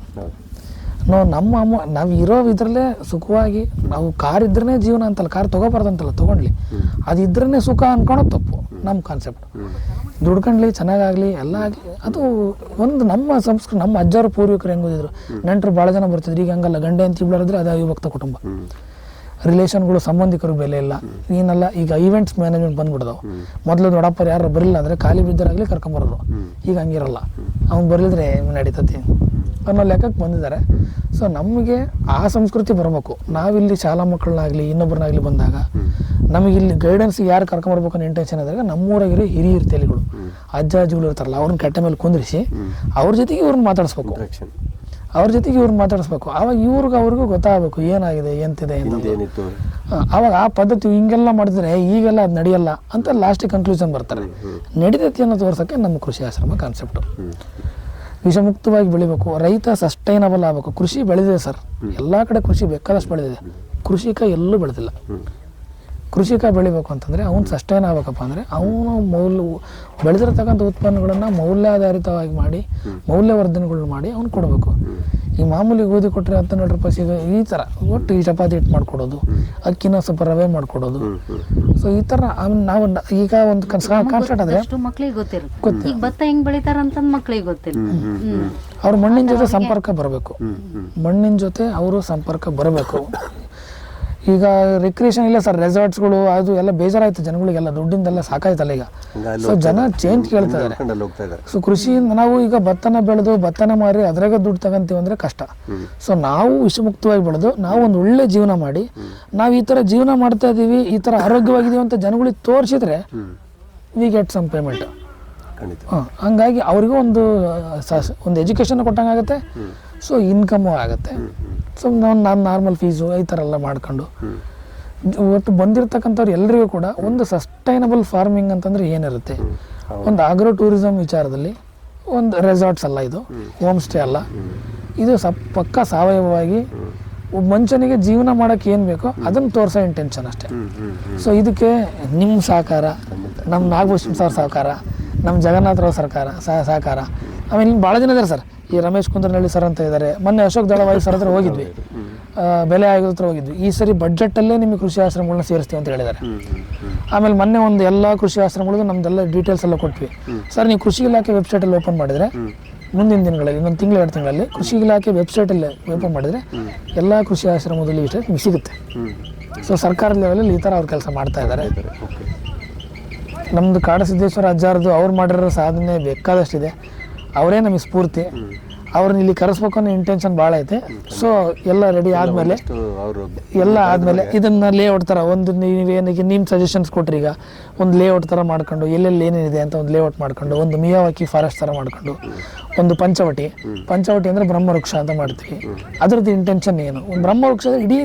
ನಾವು ಇರೋ ಇದರಲ್ಲೇ ಸುಖವಾಗಿ, ನಾವು ಕಾರ್ ಇದ್ರೇ ಜೀವನ ಅಂತಲ್ಲ, ಕಾರ್ ತೊಗೋಬಾರ್ದಂತಲ್ಲ, ತೊಗೊಂಡ್ಲಿ, ಅದಿದ್ರೇ ಸುಖ ಅನ್ಕೊಳೋದು ತಪ್ಪು. ನಮ್ಮ ಕಾನ್ಸೆಪ್ಟ್ ದುಡ್ಕೊಂಡ್ಲಿ, ಚೆನ್ನಾಗಾಗಲಿ, ಎಲ್ಲ ಆಗಲಿ, ಅದು ಒಂದು ನಮ್ಮ ಸಂಸ್ಕೃತಿ. ನಮ್ಮ ಅಜ್ಜರು ಪೂರ್ವಿಕರು ಹೆಂಗೋದಿದ್ರು, ನೆಂಟರು ಭಾಳ ಜನ ಬರ್ತಿದ್ರು. ಈಗ ಹಂಗಲ್ಲ, ಗಂಡೆ ಅಂತ ಇಬ್ಬರಿದ್ರೆ ಅದು ಅವಿಭಕ್ತ ಕುಟುಂಬ. ರಿಲೇಷನ್ಗಳು, ಸಂಬಂಧಿಕರು ಬೆಲೆ ಇಲ್ಲ, ಏನಲ್ಲ. ಈಗ ಈವೆಂಟ್ಸ್ ಮ್ಯಾನೇಜ್ಮೆಂಟ್ ಬಂದ್ಬಿಡ್ದವು. ಮೊದಲು ದೊಡ್ಡಪ್ಪರು ಯಾರು ಬರಲಿಲ್ಲ ಅಂದರೆ ಖಾಲಿ ಬಿದ್ದರಾಗಲಿ ಕರ್ಕೊಂಬರೋರು. ಈಗ ಹಂಗಿರಲ್ಲ, ಅವ್ನು ಬರಲಿದ್ರೆ ನಡೀತತಿ ಅನ್ನೋ ಲೆಕ್ಕಕ್ಕೆ ಬಂದಿದ್ದಾರೆ. ಸೊ ನಮಗೆ ಆ ಸಂಸ್ಕೃತಿ ಬರಬೇಕು. ನಾವಿಲ್ಲಿ ಶಾಲಾ ಮಕ್ಕಳನ್ನಾಗಲಿ ಇನ್ನೊಬ್ಬರನ್ನಾಗಲಿ ಬಂದಾಗ ನಮಗಿಲ್ಲಿ ಗೈಡೆನ್ಸ್ಗೆ ಯಾರು ಕರ್ಕೊಂಬರ್ಬೇಕು ಅನ್ನೋ ಇಂಟೆನ್ಷನ್ ಇದ್ದಾಗ ನಮ್ಮೂರಾಗಿರೋ ಹಿರಿಯ ತಲೆಗಳು, ಅಜ್ಜ ಅಜ್ಜಿಗಳು ಇರ್ತಾರಲ್ಲ, ಅವ್ರನ್ನ ಕಟ್ಟೆ ಮೇಲೆ ಕುಂದಿರಿಸಿ ಅವ್ರ ಜೊತೆಗೆ ಇವ್ರನ್ನ ಮಾತಾಡಿಸ್ಬೇಕು. ಆವಾಗ ಅವ್ರಿಗೂ ಗೊತ್ತಾಗಬೇಕು ಏನಾಗಿದೆ, ಎಂತಿದೆ ಅಂತ. ಆವಾಗ ಆ ಪದ್ಧತಿ ಹಿಂಗೆಲ್ಲ ಮಾಡಿದ್ರೆ ಈಗೆಲ್ಲ ಅದು ನಡೆಯಲ್ಲ ಅಂತ ಲಾಸ್ಟಿಗೆ ಕನ್ಕ್ಲೂಷನ್ ಬರ್ತಾರೆ. ನಡೀತೈತಿ ಅನ್ನೋ ತೋರ್ಸೋಕ್ಕೆ ನಮ್ಮ ಕೃಷಿ ಆಶ್ರಮ ಕಾನ್ಸೆಪ್ಟು. ವಿಷಮುಕ್ತವಾಗಿ ಬೆಳಿಬೇಕು, ರೈತ ಸಸ್ಟೈನಬಲ್ ಆಗಬೇಕು. ಕೃಷಿ ಬೆಳೆದಿದೆ ಸರ್, ಎಲ್ಲ ಕಡೆ ಕೃಷಿ ಬೇಕಾದಷ್ಟು ಬೆಳೆದಿದೆ. ಕೃಷಿಕ ಎಲ್ಲೂ ಬೆಳೆದಿಲ್ಲ. ಕೃಷಿಕ ಬೆಳಿಬೇಕು ಅಂತಂದರೆ ಅವ್ನು ಸಸ್ಟೈನ್ ಆಗಬೇಕಪ್ಪ ಅಂದರೆ ಅವನು ಬೆಳೆದಿರ್ತಕ್ಕಂಥ ಉತ್ಪನ್ನಗಳನ್ನು ಮೌಲ್ಯಾಧಾರಿತವಾಗಿ ಮಾಡಿ, ಮೌಲ್ಯವರ್ಧನೆಗಳನ್ನ ಮಾಡಿ ಅವ್ನು ಕೊಡಬೇಕು. ಈ ಮಾಮೂಲಿ ಗೋಧಿ ಕೊಟ್ಟರೆ 12 ರೂಪಾಯಿ ಸಿಗೋ ಈ ಥರ ಒಟ್ಟು ಈ ಚಪಾತಿ ಹಿಟ್ಟು ಮಾಡಿಕೊಡೋದು, ಅಕ್ಕಿನ ಸ್ವಲ್ಪ ರವೆ ಮಾಡಿಕೊಡೋದು. ಸೊ ಈ ಥರ ನಾವು ಈಗ ಒಂದು ಕಾನ್ಸೆಪ್ಟ್ ಆದರೆ ಮಕ್ಳಿಗೆ ಗೊತ್ತಿರುತ್ತೆ, ಭತ್ತ ಹೆಂಗ್ ಬೆಳಿತಾರ ಅಂತ ಮಕ್ಳಿಗೆ ಗೊತ್ತಿಲ್ಲ. ಅವ್ರ ಮಣ್ಣಿನ ಜೊತೆ ಸಂಪರ್ಕ ಬರಬೇಕು. ಮಣ್ಣಿನ ಜೊತೆ ಅವರು ಸಂಪರ್ಕ ಬರಬೇಕು. ಈಗ ರಿಕ್ರಿಯೇಷನ್ ಇಲ್ಲ ಸರ್, ರೆಸಾರ್ಟ್ಸ್ಗಳು ಅದು ಎಲ್ಲ ಬೇಜಾರಾಯ್ತು ಜನಗಳಿಗೆಲ್ಲ, ದುಡ್ಡಿಂದೆಲ್ಲ ಸಾಕಾಯ್ತಲ್ಲ ಈಗ. ಸೊ ಜನ ಚೇಂಜ್ ಕೇಳ್ತಾ ಇದ್ದಾರೆ. ಸೊ ಕೃಷಿಯಿಂದ ನಾವು ಈಗ ಭತ್ತನ ಬೆಳೆದು ಭತ್ತನ ಮಾರಿ ಅದ್ರಾಗ ದುಡ್ಡು ತಗೊಂತೀವಿ ಅಂದರೆ ಕಷ್ಟ. ಸೊ ನಾವು ವಿಷಮುಕ್ತವಾಗಿ ಬೆಳೆದು ನಾವು ಒಂದು ಒಳ್ಳೆ ಜೀವನ ಮಾಡಿ, ನಾವು ಈ ಥರ ಜೀವನ ಮಾಡ್ತಾ ಇದ್ದೀವಿ, ಈ ಥರ ಆರೋಗ್ಯವಾಗಿದ್ದೀವಿ ಅಂತ ಜನಗಳಿಗೆ ತೋರಿಸಿದ್ರೆ ವಿ ಗೆಟ್ ಸಮ್ ಪೇಮೆಂಟ್. ಹಂಗಾಗಿ ಅವ್ರಿಗೂ ಒಂದು ಎಜುಕೇಷನ್ ಕೊಟ್ಟಂಗಾಗುತ್ತೆ. ಸೊ ಇನ್ಕಮ್ಮು ಆಗುತ್ತೆ. ಸೊ ನಾನು ನಾರ್ಮಲ್ ಫೀಸು ಈ ಥರ ಎಲ್ಲ ಮಾಡ್ಕೊಂಡು ಒಟ್ಟು ಬಂದಿರತಕ್ಕಂಥವ್ರು ಎಲ್ಲರಿಗೂ ಕೂಡ ಒಂದು ಸಸ್ಟೈನಬಲ್ ಫಾರ್ಮಿಂಗ್ ಅಂತಂದರೆ ಏನಿರುತ್ತೆ, ಒಂದು ಆಗ್ರೋ ಟೂರಿಸಮ್ ವಿಚಾರದಲ್ಲಿ ಒಂದು ರೆಸಾರ್ಟ್ಸ್ ಅಲ್ಲ, ಇದು ಹೋಮ್ ಸ್ಟೇ ಅಲ್ಲ, ಇದು ಪಕ್ಕ ಸಾವಯವವಾಗಿ ಮನುಷ್ಯನಿಗೆ ಜೀವನ ಮಾಡೋಕ್ಕೆ ಏನು ಬೇಕೋ ಅದನ್ನು ತೋರಿಸೋ ಇಂಟೆನ್ಷನ್ ಅಷ್ಟೇ. ಸೊ ಇದಕ್ಕೆ ನಿಮ್ಮ ಸಹಕಾರ, ನಮ್ಮ ನಾಗಭೂಷಣ್ ಸರ್ ಸಹಕಾರ, ನಮ್ಮ ಜಗನ್ನಾಥರಾವ್ ಸಹಕಾರ, ಆಮೇಲೆ ಇಲ್ಲಿ ಭಾಳ ಜನ ಇದ್ದಾರೆ ಸರ್. ಈ ರಮೇಶ್ ಕುಂದ್ರನಹಳ್ಳಿ ಸರ್ ಅಂತ ಇದ್ದಾರೆ, ಮೊನ್ನೆ ಅಶೋಕ್ ದಳವಾಯಿ ಸರ್ ಹತ್ರ ಹೋಗಿದ್ವಿ, ಬೆಲೆ ಆಯೋಗದ ಹತ್ರ ಹೋಗಿದ್ವಿ. ಈ ಸರಿ ಬಡ್ಜೆಟಲ್ಲೇ ನಿಮಗೆ ಕೃಷಿ ಆಶ್ರಮಗಳನ್ನ ಸೇರಿಸ್ತೀವಿ ಅಂತ ಹೇಳಿದ್ದಾರೆ. ಆಮೇಲೆ ಮೊನ್ನೆ ಒಂದು ಎಲ್ಲ ಕೃಷಿ ಆಶ್ರಮಗಳಿಗೂ ನಮ್ದೆಲ್ಲ ಡೀಟೇಲ್ಸ್ ಎಲ್ಲ ಕೊಟ್ವಿ. ಸರ್ ನೀವು ಕೃಷಿ ಇಲಾಖೆ ವೆಬ್ಸೈಟಲ್ಲಿ ಓಪನ್ ಮಾಡಿದರೆ ಮುಂದಿನ ದಿನಗಳಲ್ಲಿ ಇನ್ನೊಂದು ತಿಂಗಳು 2 ತಿಂಗಳಲ್ಲಿ ಕೃಷಿ ಇಲಾಖೆ ವೆಬ್ಸೈಟಲ್ಲಿ ಓಪನ್ ಮಾಡಿದರೆ ಎಲ್ಲ ಕೃಷಿ ಆಶ್ರಮದಲ್ಲಿ ವಿಷಯ ನಿಮಗೆ ಸಿಗುತ್ತೆ. ಸೊ ಸರ್ಕಾರದ ಲೆವೆಲಲ್ಲಿ ಈ ಥರ ಅವ್ರು ಕೆಲಸ ಮಾಡ್ತಾ ಇದ್ದಾರೆ. ನಮ್ಮದು ಕಾಡಸಿದ್ದೇಶ್ವರ ಅಜ್ಜಾರದು ಅವ್ರು ಮಾಡಿರೋ ಸಾಧನೆ ಬೇಕಾದಷ್ಟಿದೆ. ಅವರೇ ನಮಗೆ ಸ್ಫೂರ್ತಿ. ಅವ್ರನ್ನ ಇಲ್ಲಿ ಕರೆಸ್ಬೇಕು ಅನ್ನೋ ಇಂಟೆನ್ಷನ್ ಭಾಳ ಐತೆ. ಸೊ ಎಲ್ಲ ರೆಡಿ ಆದಮೇಲೆ ಎಲ್ಲ ಆದಮೇಲೆ ಇದನ್ನು ಲೇಔಟ್ ಥರ ಒಂದು ನೀವೇನಿಗೆ ನಿಮ್ಮ ಸಜೆಷನ್ಸ್ ಕೊಟ್ರಿ, ಈಗ ಒಂದು ಲೇಔಟ್ ಥರ ಮಾಡ್ಕೊಂಡು ಎಲ್ಲೆಲ್ಲಿ ಏನೇನಿದೆ ಅಂತ ಒಂದು ಲೇಔಟ್ ಮಾಡ್ಕೊಂಡು, ಒಂದು ಮಿಯಾವಾಕಿ ಫಾರೆಸ್ಟ್ ಥರ ಮಾಡ್ಕೊಂಡು, ಒಂದು ಪಂಚವಟಿ ಅಂದರೆ ಬ್ರಹ್ಮವೃಕ್ಷ ಅಂತ ಮಾಡ್ತೀವಿ. ಅದ್ರದ್ದು ಇಂಟೆನ್ಷನ್ ಏನು, ಒಂದು ಬ್ರಹ್ಮವೃಕ್ಷದ ಇಡೀ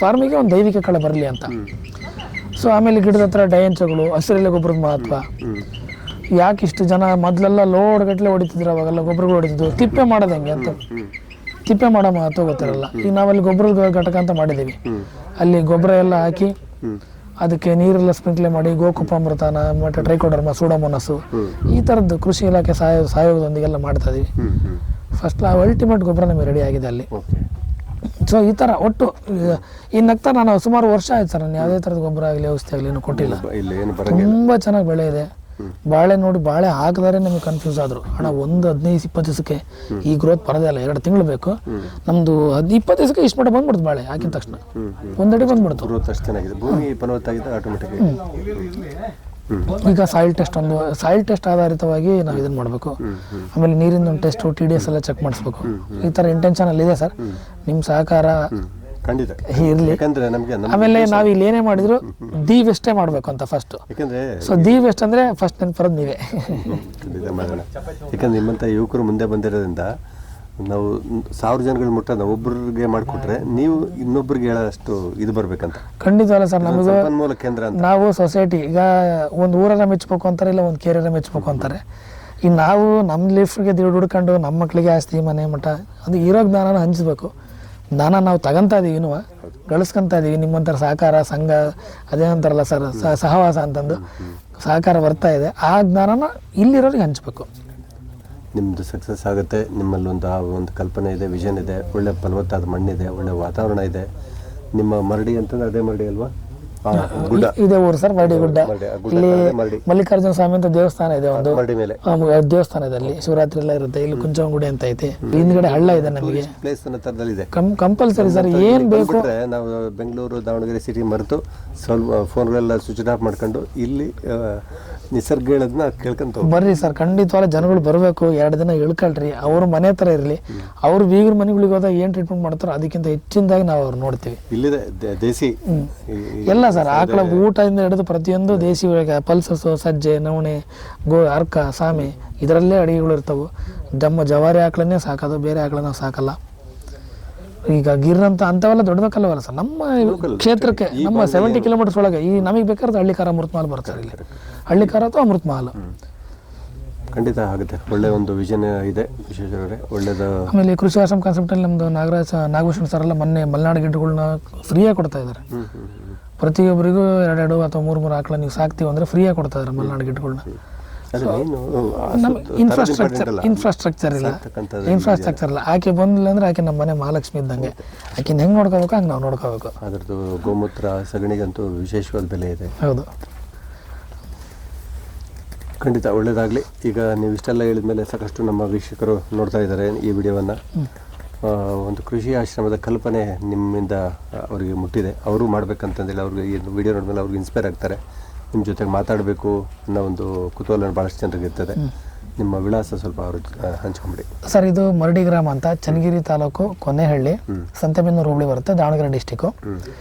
ಫಾರ್ಮಿಗೆ ಒಂದು ದೈವಿಕ ಕಳೆ ಬರಲಿ ಅಂತ. ಸೊ ಆಮೇಲೆ ಗಿಡದ ಹತ್ರ ಡಯನ್ಸ್ಗಳು, ಹಸಿರೆಲೆ ಗೊಬ್ಬರದ ಮಹತ್ವ, ಯಾಕೆ ಇಷ್ಟು ಜನ ಮೊದಲೆಲ್ಲ ಲೋಡ್ ಗಟ್ಟಲೆ ಹೊಡಿತಿದ್ರು, ಅವಾಗೆಲ್ಲ ಗೊಬ್ಬರಗಳು ಹೊಡಿತಿದ್ರು, ತಿಪ್ಪೆ ಮಾಡೋದು ಹೆಂಗೆ ಅಂತ, ತಿಪ್ಪೆ ಮಾಡೋ ಮಹತ್ವ ಗೊತ್ತಿರಲ್ಲ. ಈಗ ನಾವಲ್ಲಿ ಗೊಬ್ಬರದ ಘಟಕ ಅಂತ ಮಾಡಿದ್ದೀವಿ, ಅಲ್ಲಿ ಗೊಬ್ಬರ ಎಲ್ಲ ಹಾಕಿ ಅದಕ್ಕೆ ನೀರೆಲ್ಲ ಸ್ಪ್ರಿಂಕ್ಲರ್ ಮಾಡಿ ಗೋಕುಪಾಮೃತನ ಮತ್ತು ಟ್ರೈಕೋಡರ್ಮ, ಸೂಡೋಮೋನಸ್ಸು ಈ ಥರದ್ದು ಕೃಷಿ ಇಲಾಖೆ ಸಹಯೋಗದೊಂದಿಗೆಲ್ಲ ಮಾಡ್ತಾ ಇದೀವಿ. ಫಸ್ಟ್ ಅಲ್ಟಿಮೇಟ್ ಗೊಬ್ಬರ ನಮಗೆ ರೆಡಿ ಆಗಿದೆ ಅಲ್ಲಿ. ಸೊ ಈ ಥರ ಒಟ್ಟು ಇನ್ನಗ್ತಾ ನಾನು ಸುಮಾರು ವರ್ಷ ಆಯ್ತು ಸರ್, ನಾನು ಯಾವುದೇ ಥರದ ಗೊಬ್ಬರ ಆಗಲಿ ಔಷಧಿ ಆಗಲಿ ಏನು ಕೊಟ್ಟಿಲ್ಲ. ತುಂಬ ಚೆನ್ನಾಗಿ ಬೆಳೆ ಇದೆ. ಬಾಳೆ ನೋಡಿ, ಬಾಳೆ ಹಾಕಿದರೆ ನಮಗೆ ಕನ್ಫ್ಯೂಸ್ ಆದರು. ಅಣ್ಣ ಒಂದು 15-20 ದಿವಸಕ್ಕೆ ಈ ಗ್ರೋತ್ ಬರೋದೇ ಇಲ್ಲ, 2 ತಿಂಗಳು ಬೇಕು. ನಮ್ಮದು 20 ದಿವಸಕ್ಕೆ ಇಷ್ಟು ಮಟ್ಟ ಬಂದ್ಬಿಡ್ತು ಬಾಳೆ ಹಾಕಿದ ತಕ್ಷಣ, ಒಂದಡಿ ಬಂದ್ಬಿಡ್ತು. ಈಗ ಸಾಯಿಲ್ ಟೆಸ್ಟ್ ಆಧಾರಿತವಾಗಿ ನಾವು ಇದನ್ನು ಮಾಡಬೇಕು. ಆಮೇಲೆ ನೀರಿನ ಒಂದು ಟೆಸ್ಟು, TDS ಎಲ್ಲ ಚೆಕ್ ಮಾಡಿಸ್ಬೇಕು. ಈ ಥರ ಇಂಟೆನ್ಷನ್ ಅಲ್ಲಿ ಇದೆ ಸರ್. ನಿಮ್ಮ ಸಹಕಾರ ಇರಲಿ. ಆಮೇಲೆ ನಾವು ಇಲ್ಲಿ ಏನೇ ಮಾಡಿದ್ರು ದಿ ಬೆಸ್ಟೇ ಮಾಡಬೇಕು ಅಂತ ಫಸ್ಟ್. ಸೊ ದಿ ಬೆಸ್ಟ್ ಅಂದರೆ ಫಸ್ಟ್ ನೆನಪರೋದು ನೀವೇ. ಯಾಕಂದ್ರೆ ನಿಮ್ಮಂಥ ಯುವಕರು ಮುಂದೆ ಬಂದಿರೋದ್ರಿಂದ ನಾವು 1000 ಜನಗಳು ಮುಟ್ಟೋದು ಒಬ್ಬರಿಗೆ ಮಾಡಿಕೊಟ್ರೆ ನೀವು ಇನ್ನೊಬ್ರಿಗೆ ಹೇಳೋಷ್ಟು ಇದು ಬರ್ಬೇಕಂತ. ಖಂಡಿತವಲ್ಲ ಸರ್. ನಮಗೆ ಸಂಪನ್ಮೂಲ ಕೇಂದ್ರ ಅಂತ ನಾವು ಸೊಸೈಟಿ ಈಗ ಒಂದು ಊರನ್ನ ಮೆಚ್ಚಬೇಕು ಅಂತಾರೆ, ಇಲ್ಲ ಒಂದು ಕೇರಿಯರ ಮೆಚ್ಚಬೇಕು ಅಂತಾರೆ. ಈಗ ನಾವು ನಮ್ಮ ಲೈಫ್ಗೆ ಹುಡ್ಕೊಂಡು ನಮ್ಮ ಮಕ್ಕಳಿಗೆ ಆಸ್ತಿ, ಮನೆ ಮಠ, ಅದು ಇರೋ ಜ್ಞಾನನ ಹಂಚಬೇಕು. ಜ್ಞಾನ ನಾವು ತಗೊಂತಾ ಇದೀವಿ, ಇನ್ನೂ ಗಳಿಸ್ಕೊಂತ ಇದೀವಿ. ನಿಮ್ಮಂಥರ ಸಹಕಾರ ಸಂಘ ಅದೇನಂತಾರಲ್ಲ ಸರ್, ಸಹವಾಸ ಅಂತಂದು ಸಹಕಾರ ಬರ್ತಾ ಇದೆ. ಆ ಜ್ಞಾನನ ಇಲ್ಲಿರೋರಿಗೆ ಹಂಚಬೇಕು. ನಿಮ್ಮದು ಸಕ್ಸಸ್ ಆಗುತ್ತೆ. ನಿಮ್ಮಲ್ಲಿ ಒಂದು ಕಲ್ಪನೆ ಇದೆ, ವಿಷನ್ ಇದೆ, ಒಳ್ಳೆ ಫಲವತ್ತಾದ ಮಣ್ಣಿದೆ, ಒಳ್ಳೆ ವಾತಾವರಣ ಇದೆ. ನಿಮ್ಮ ಮರಡಿ ಅಂತಂದ್ರೆ ಅದೇ ಮರಡಿ ಅಲ್ವಾ? ಇದೇ ಊರು ಸರ್, ಮರಡಿ ಗುಡ್ಡ. ಇಲ್ಲಿ ಮಲ್ಲಿಕಾರ್ಜುನ ಸ್ವಾಮಿ ಅಂತ ದೇವಸ್ಥಾನ ಇದೆ, ಒಂದು ದೇವಸ್ಥಾನ ಇದೆ. ಅಲ್ಲಿ ಶಿವರಾತ್ರಿ ಎಲ್ಲ ಇರುತ್ತೆ. ಇಲ್ಲಿ ಕುಂಚವಂಗುಡಿ ಅಂತ ಐತಿ. ಹಿಂದ್ಗಡೆ ಹಳ್ಳ ಇದೆ. ನಮಗೆ ಕಂಪಲ್ಸರಿ ಸರ್, ಏನ್ ಬೇಕು. ನಾವು ಬೆಂಗಳೂರು ದಾವಣಗೆರೆ ಸಿಟಿ ಮರೆತು ಸ್ವಲ್ಪ ಫೋನ್ಗಳೆಲ್ಲ ಸ್ವಿಚ್ ಆಫ್ ಮಾಡ್ಕೊಂಡು ಇಲ್ಲಿ ನಿಸರ್ಗ ಹೇಳೋದನ್ನ ಕೇಳ್ಕೊಂತ ಬರ್ರಿ ಸರ್. ಖಂಡಿತವಾಗ್ಲೂ ಜನಗಳು ಬರಬೇಕು. 2 ದಿನ ಇಳ್ಕೊಳ್ರಿ. ಅವ್ರ ಮನೆ ಥರ ಇರಲಿ. ಅವ್ರ ಬೀಗರ ಮನೆಗಳಿಗೆ ಹೋದಾಗ ಏನು ಟ್ರೀಟ್ಮೆಂಟ್ ಮಾಡ್ತಾರೋ ಅದಕ್ಕಿಂತ ಹೆಚ್ಚಿನದಾಗಿ ನಾವು ಅವ್ರು ನೋಡ್ತೀವಿ. ಇಲ್ಲಿದೆ ದೇಸಿ ಎಲ್ಲ ಸರ್, ಆಕಳ ಊಟದಿಂದ ಹಿಡಿದು ಪ್ರತಿಯೊಂದು ದೇಸಿ ಪಲ್ಸಸ್ಸು, ಸಜ್ಜೆ, ನವಣೆ, ಅರ್ಕ, ಸಾಮೆ ಇದರಲ್ಲೇ ಅಡುಗೆಗಳು ಇರ್ತವೆ. ಜವಾರಿ ಆಕಳನ್ನೇ ಸಾಕೋದು, ಬೇರೆ ಆಕಳನ್ನ ಸಾಕಲ್ಲ. ಈಗ ಗಿರ್ ಅಂತ ಅಂಥವೆಲ್ಲ ದೊಡ್ಡದಕ್ಕಲ್ಲವಲ್ಲ ಸರ್. ನಮ್ಮ ಕ್ಷೇತ್ರಕ್ಕೆ ನಮ್ಮ 70 ಕಿಲೋಮೀಟರ್ಸ್ ಒಳಗೆ ಈ ನಮಗೆ ಬೇಕಾದ್ರೆ ಹಳ್ಳಿಕಾರ ಅಮೃತ ಮಹಲ್ ಬರ್ತಾರೆ. ಇಲ್ಲಿ ಹಳ್ಳಿಕಾರ ಅಥವಾ ಅಮೃತ ಮಹಲ್ ಖಂಡಿತ ಆಗುತ್ತೆ. ಒಳ್ಳೆ ಒಂದು ವಿಷನ್ ಇದೆ ವಿಶೇಷ ಒಳ್ಳೇದು. ಆಮೇಲೆ ಕೃಷಿ ಆಶ್ರಮ ಕಾನ್ಸೆಪ್ಟಲ್ಲಿ ನಮ್ಮದು ನಾಗಭೂಷಣ್ ಸರ್ ಎಲ್ಲ ಮೊನ್ನೆ ಮಲೆನಾಡು ಗಿಡಗಳನ್ನ ಫ್ರೀಯಾಗಿ ಕೊಡ್ತಾ ಇದ್ದಾರೆ. ಪ್ರತಿಯೊಬ್ಬರಿಗೂ 2 ಅಥವಾ 3 ಆಕಳ ನೀವು ಸಾಕ್ತೀವಿ ಅಂದರೆ ಫ್ರೀಯಾಗಿ ಕೊಡ್ತಾ ಇದ್ದಾರೆ ಮಲೆನಾಡು ಗಿಡಗಳನ್ನ. ಇನ್ಫ್ರಾಸ್ಟ್ರಕ್ಚರ್ ಇಲ್ಲ. ಆಕೆ ಬಂದಿಲ್ಲ ಅಂದ್ರೆ ಆಕೆ ನಮ್ಮ ಮನೆ ಮಹಾಲಕ್ಷ್ಮಿ ಇದ್ದಂಗೆ. ಆಕೆನ ಹೆಂಗೆ ನೋಡ್ಕೋಬೇಕು ಹಂಗೆ ನಾವು ನೋಡ್ಕೋಬೇಕು. ಅದ್ರದ್ದು ಗೋಮೂತ್ರ, ಸಗಣಿಗಂತೂ ವಿಶೇಷವಾದ ಬೆಲೆ ಇದೆ. ಹೌದು, ಖಂಡಿತ ಒಳ್ಳೇದಾಗಲಿ. ಈಗ ನೀವು ಇಷ್ಟೆಲ್ಲ ಹೇಳಿದ್ಮೇಲೆ ಸಾಕಷ್ಟು ನಮ್ಮ ವೀಕ್ಷಕರು ನೋಡ್ತಾ ಇದ್ದಾರೆ ಈ ವಿಡಿಯೋವನ್ನು. ಒಂದು ಕೃಷಿ ಆಶ್ರಮದ ಕಲ್ಪನೆ ನಿಮ್ಮಿಂದ ಅವರಿಗೆ ಮುಟ್ಟಿದೆ. ಅವರು ಮಾಡ್ಬೇಕಂತಂದೇಳಿ ಅವ್ರಿಗೆ ಈ ವಿಡಿಯೋ ನೋಡಿದ್ಮೇಲೆ ಅವ್ರಿಗೆ ಇನ್ಸ್ಪೈರ್ ಆಗ್ತಾರೆ. ನಿಮ್ಮ ಜೊತೆಗೆ ಮಾತಾಡಬೇಕು ಅನ್ನೋ ಒಂದು ಕುತೂಹಲ ಭಾಳಷ್ಟು ಜನರಿಗೆ ಇರ್ತದೆ. ನಿಮ್ಮ ವಿಳಾಸ ಸ್ವಲ್ಪ ಅವರು ಹಂಚ್ಕೊಂಬಿಡಿ ಸರ್. ಇದು ಮರಡಿ ಗ್ರಾಮ ಅಂತ, ಚನ್ನಗಿರಿ ತಾಲೂಕು, ಕೊನೆಹಳ್ಳಿ, ಸಂತೆಬೆನ್ನೂರು ಹೋಬಳಿ ಬರುತ್ತೆ, ದಾವಣಗೆರೆ ಡಿಸ್ಟಿಕ್ಕು.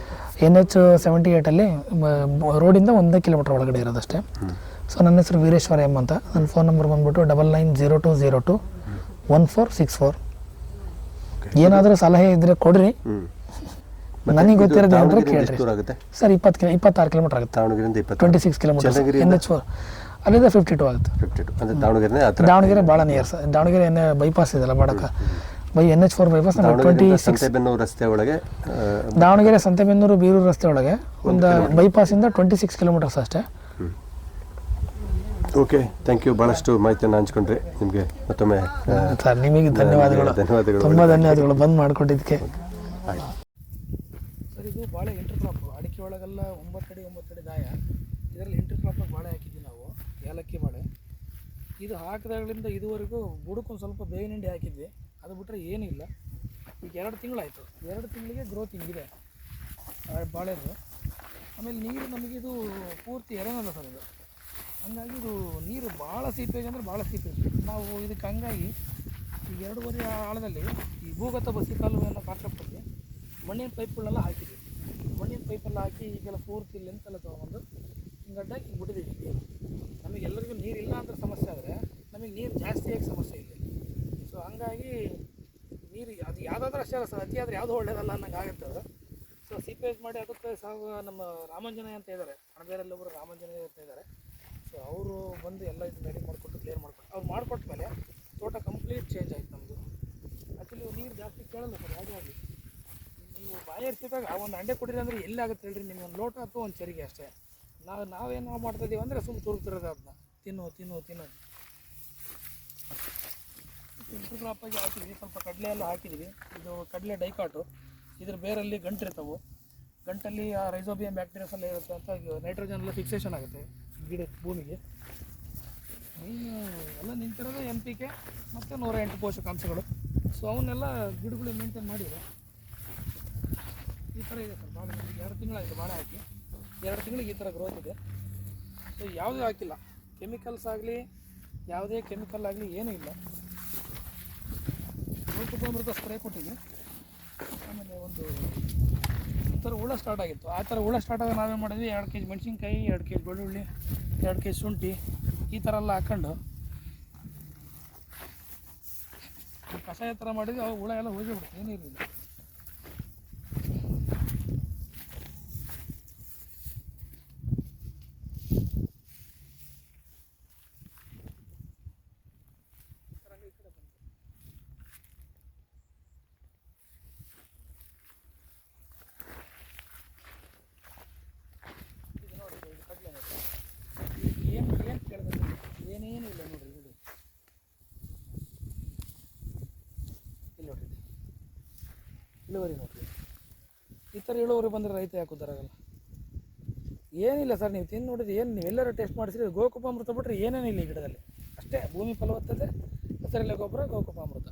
NH 78ಅಲ್ಲಿ ರೋಡಿಂದ 1 ಕಿಲೋಮೀಟರ್ ಒಳಗಡೆ ಇರೋದಷ್ಟೇ. ಸೊ ನನ್ನ ಹೆಸರು ವೀರೇಶ್ವರ ಎಂ ಅಂತ. ನನ್ನ ಫೋನ್ ನಂಬರ್ ಬಂದ್ಬಿಟ್ಟು 9902021464. ಏನಾದರೂ ಸಲಹೆ ಇದ್ರೆ ಕೊಡ್ರಿ, ನನಗೆ ಗೊತ್ತಿರೋದು ಏನಾದರೂ ಕೇಳ್ರಿ ಸರ್. 26 ಕಿಲೋಮೀಟರ್ ಆಗುತ್ತೆ. 26 ಕಿಲೋಮೀಟರ್ NH 4 ಅಲ್ಲಿಂದ 52 ಆಗುತ್ತೆ. ದಾವಣಗೆರೆ ಭಾಳ ನಿಯರ್ ಸರ್. ದಾವಣಗೆರೆ ಬೈಪಾಸ್ ಇದೆಲ್ಲ ಬಡಕ NH 4 ಬೈಪಾಸ್ 26 ರಸ್ತೆ ಒಳಗೆ, ದಾವಣಗೆರೆ ಸಂತೆಬೆನ್ನೂರು ಬೀರೂರು ರಸ್ತೆ ಒಳಗೆ ಒಂದು ಬೈಪಾಸಿಂದ 26 ಕಿಲೋಮೀಟರ್ಸ್ ಅಷ್ಟೇ. Okay, thank you. ಭಾಳಷ್ಟು ಮಾಹಿತಿಯನ್ನು ಹಂಚ್ಕೊಂಡ್ರಿ. ನಿಮಗೆ ಮತ್ತೊಮ್ಮೆ ಸರ್ ನಿಮಗೆ ಧನ್ಯವಾದಗಳು. ಧನ್ಯವಾದಗಳು. ತುಂಬ ಧನ್ಯವಾದಗಳು ಬಂದು ಮಾಡಿಕೊಟ್ಟಿದ್ದಕ್ಕೆ. ಆಯ್ತು ಸರ್ ಇದು ಬಾಳೆ ಇಂಟರ್ ಕ್ರಾಪ್. ಅಡಿಕೆ ಒಳಗೆಲ್ಲ 9 ಅಡಿ ದಾಯ. ಇದರಲ್ಲಿ ಇಂಟರ್ ಕ್ರಾಪಾಗಿ ಬಾಳೆ ಹಾಕಿದ್ವಿ ನಾವು, ಏಲಕ್ಕಿ ಬಾಳೆ. ಇದು ಹಾಕಿದಾಗಲಿಂದ ಇದುವರೆಗೂ ಬುಡಕ್ಕೊಂದು ಸ್ವಲ್ಪ ಬೇವಿನ ಹಿಂಡಿ ಹಾಕಿದ್ವಿ, ಅದು ಬಿಟ್ಟರೆ ಏನಿಲ್ಲ. ಈಗ 2 ತಿಂಗಳಾಯಿತು. 2 ತಿಂಗಳಿಗೆ ಗ್ರೋತ್ ಹಿಂಗಿದೆ ಬಾಳೆದು. ಆಮೇಲೆ ನೀರು ನಮಗಿದು ಪೂರ್ತಿ ಎರೆನಲ್ಲ ಸರ್ ಇದು, ಹಂಗಾಗಿ ಇದು ನೀರು ಭಾಳ ಸೀಪೇಜ್ ಅಂದರೆ ಭಾಳ ಸೀಪೇಜ್. ನಾವು ಇದಕ್ಕೆ ಹಂಗಾಗಿ ಈಗ 2.5 ಆಳದಲ್ಲಿ ಈ ಭೂಗತ ಬಸಿ ಕಾಲುವೆ ಅನ್ನೋ ಕಾನ್ಸೆಪ್ಟಲ್ಲಿ ಮಣ್ಣಿನ ಪೈಪ್ಗಳನ್ನೆಲ್ಲ ಹಾಕಿದ್ವಿ. ಮಣ್ಣಿನ ಪೈಪೆಲ್ಲ ಹಾಕಿ ಈಗೆಲ್ಲ ಪೂರ್ತಿ ಲೆಂತೆಲ್ಲ ತೊಗೊಂಡು ಹಿಂಗಡ್ಡಾಗಿ ಹಿಂಗೆ ಬಿಟ್ಟಿದ್ದೀವಿ ನೀರು. ನಮಗೆಲ್ಲರಿಗೂ ನೀರಿಲ್ಲ ಅಂದರೆ ಸಮಸ್ಯೆ ಆದರೆ ನಮಗೆ ನೀರು ಜಾಸ್ತಿಯಾಗಿ ಸಮಸ್ಯೆ ಇಲ್ಲ. ಸೊ ಹಂಗಾಗಿ ನೀರು ಅದು ಯಾವುದಾದ್ರೂ ಅಷ್ಟೇ ಅಲ್ಲ ಸರ್, ಅತಿ ಆದರೆ ಯಾವುದೂ ಒಳ್ಳೇದಲ್ಲ ಅನ್ನಂಗೆ ಆಗುತ್ತೆ ಅದು. ಸೊ ಸೀಪೇಜ್ ಮಾಡಿ ಅದಕ್ಕೆ ನಮ್ಮ ರಾಮಾಂಜನೇಯ ಅಂತ ಇದ್ದಾರೆ, ಅಣಬೇರಲ್ಲಿ ಒಬ್ಬರು ರಾಮಾಂಜನೇಯ ಅಂತ ಇದ್ದಾರೆ. ಸೊ ಅವರು ಬಂದು ಎಲ್ಲ ಇದು ರೆಡಿ ಮಾಡಿಕೊಟ್ಟು ಕ್ಲಿಯರ್ ಮಾಡಿಕೊಟ್ಟು ಅವ್ರು ಮಾಡಿಕೊಟ್ಟ ಮೇಲೆ ತೋಟ ಕಂಪ್ಲೀಟ್ ಚೇಂಜ್ ಆಯ್ತು ನಮ್ಮದು. ಆ್ಯಕ್ಚುಲಿ ನೀರು ಜಾಸ್ತಿ ಕೇಳಲ್ಲ ಸರ್ ಯಾವುದೇ ಆಗಲಿ. ನೀವು ಬಾಯಿ ಇರ್ತಿದ್ದಾಗ ಒಂದು ಅಂಡೆ ಕೊಡಿರಿ ಅಂದರೆ ಎಲ್ಲಿ ಆಗುತ್ತೆ ಹೇಳ್ರಿ, ನಿಮ್ಗೆ ಒಂದು ಲೋಟ ಅಥವಾ ಒಂದು ಚರಿಗೆ ಅಷ್ಟೇ. ನಾವೇನು ಮಾಡ್ತಾಯಿದ್ದೀವಿ ಅಂದರೆ ಸುಮ್ಮನೆ ತುರುಗ್ತಿರೋದು ಅದನ್ನ ತಿನ್ನು ಇಂಟರ್ ಕ್ರಾಪಾಗಿ ಹಾಕಿದ್ವಿ. ಸ್ವಲ್ಪ ಕಡಲೆ ಎಲ್ಲ ಹಾಕಿದ್ವಿ. ಇದು ಕಡಲೆ ಡೈಕಾಟು, ಇದ್ರ ಬೇರಲ್ಲಿ ಗಂಟಿರ್ತಾವೆ. ಗಂಟಲ್ಲಿ ಆ ರೈಸೋಬಿಯಂ ಬ್ಯಾಕ್ಟೀರಿಯಾಸ್ ಎಲ್ಲ ಇರುತ್ತೆ ಅಂತ ನೈಟ್ರೋಜನ್ ಎಲ್ಲ ಫಿಕ್ಸೇಷನ್ ಆಗುತ್ತೆ ಗಿಡ ಭೂಮಿಗೆ. ಎಲ್ಲ ನಿಂತಿರೋದು NPK ಮತ್ತು 108 ಪೋಷಕಾಂಶಗಳು. ಸೊ ಅವನ್ನೆಲ್ಲ ಗಿಡಗಳಿಗೆ ಮೇಂಟೈನ್ ಮಾಡಿದೆ. ಈ ಥರ ಇದೆ ಸರ್ ಬಾಳೆ. 2 ತಿಂಗಳಾಯಿತು ಬಾಳೆ ಹಾಕಿ, 2 ತಿಂಗಳಿಗೆ ಈ ಥರ ಗ್ರೋತ್ ಇದೆ. ಸೊ ಯಾವುದೂ ಹಾಕಿಲ್ಲ, ಕೆಮಿಕಲ್ಸ್ ಆಗಲಿ ಯಾವುದೇ ಕೆಮಿಕಲ್ ಆಗಲಿ ಏನೂ ಇಲ್ಲ. ಗೋಕುಪಾಮೃತ ಸ್ಪ್ರೇ ಕೊಟ್ಟಿದ್ವಿ. ಆಮೇಲೆ ಒಂದು ಈ ಥರ ಹುಳ ಸ್ಟಾರ್ಟ್ ಆಗಿತ್ತು. ಆ ಥರ ಹುಳ ಸ್ಟಾರ್ಟ್ ಆಗಿ ನಾವೇನು ಮಾಡಿದ್ವಿ, 2 kg ಮೆಣಸಿನ್ಕಾಯಿ, 2 kg ಬೆಳ್ಳುಳ್ಳಿ, 2 kg ಶುಂಠಿ ಈ ಥರ ಎಲ್ಲ ಹಾಕ್ಕೊಂಡು ಕಷಾಯ ಥರ ಮಾಡಿದ್ವಿ. ಅವು ಹುಳ ಎಲ್ಲ ಹೋಗಿಬಿಡ್ತು, ಏನಿರಲಿಲ್ಲ. ಏನು ಕೇಳಿದ್ರೆ ಏನೇನು ಇಲ್ಲ ನೋಡಿರಿ. ಇದು ಇಲ್ಲಿ ನೋಡಿರಿ, ಇಳುವರಿ ನೋಡಿರಿ. ಈ ಥರ ಇಳುವರಿ ಬಂದರೆ ರೈತ ಯಾಕೆ ಉದ್ದಾರಾಗಲ್ಲ? ಏನಿಲ್ಲ ಸರ್, ನೀವು ತಿಂದು ನೋಡಿದ್ರೆ ಏನು ನೀವೆಲ್ಲರೂ ಟೆಸ್ಟ್ ಮಾಡಿಸಿರಿ, ಗೋಕುಪಾಮೃತ ಬಿಟ್ಟರೆ ಏನೇನಿಲ್ಲ ಈ ಗಿಡದಲ್ಲಿ. ಅಷ್ಟೇ ಭೂಮಿ ಫಲವತ್ತತೆ, ಹಸಿರೆಲೆ ಗೊಬ್ಬರ, ಗೋಕುಪಾಮೃತ.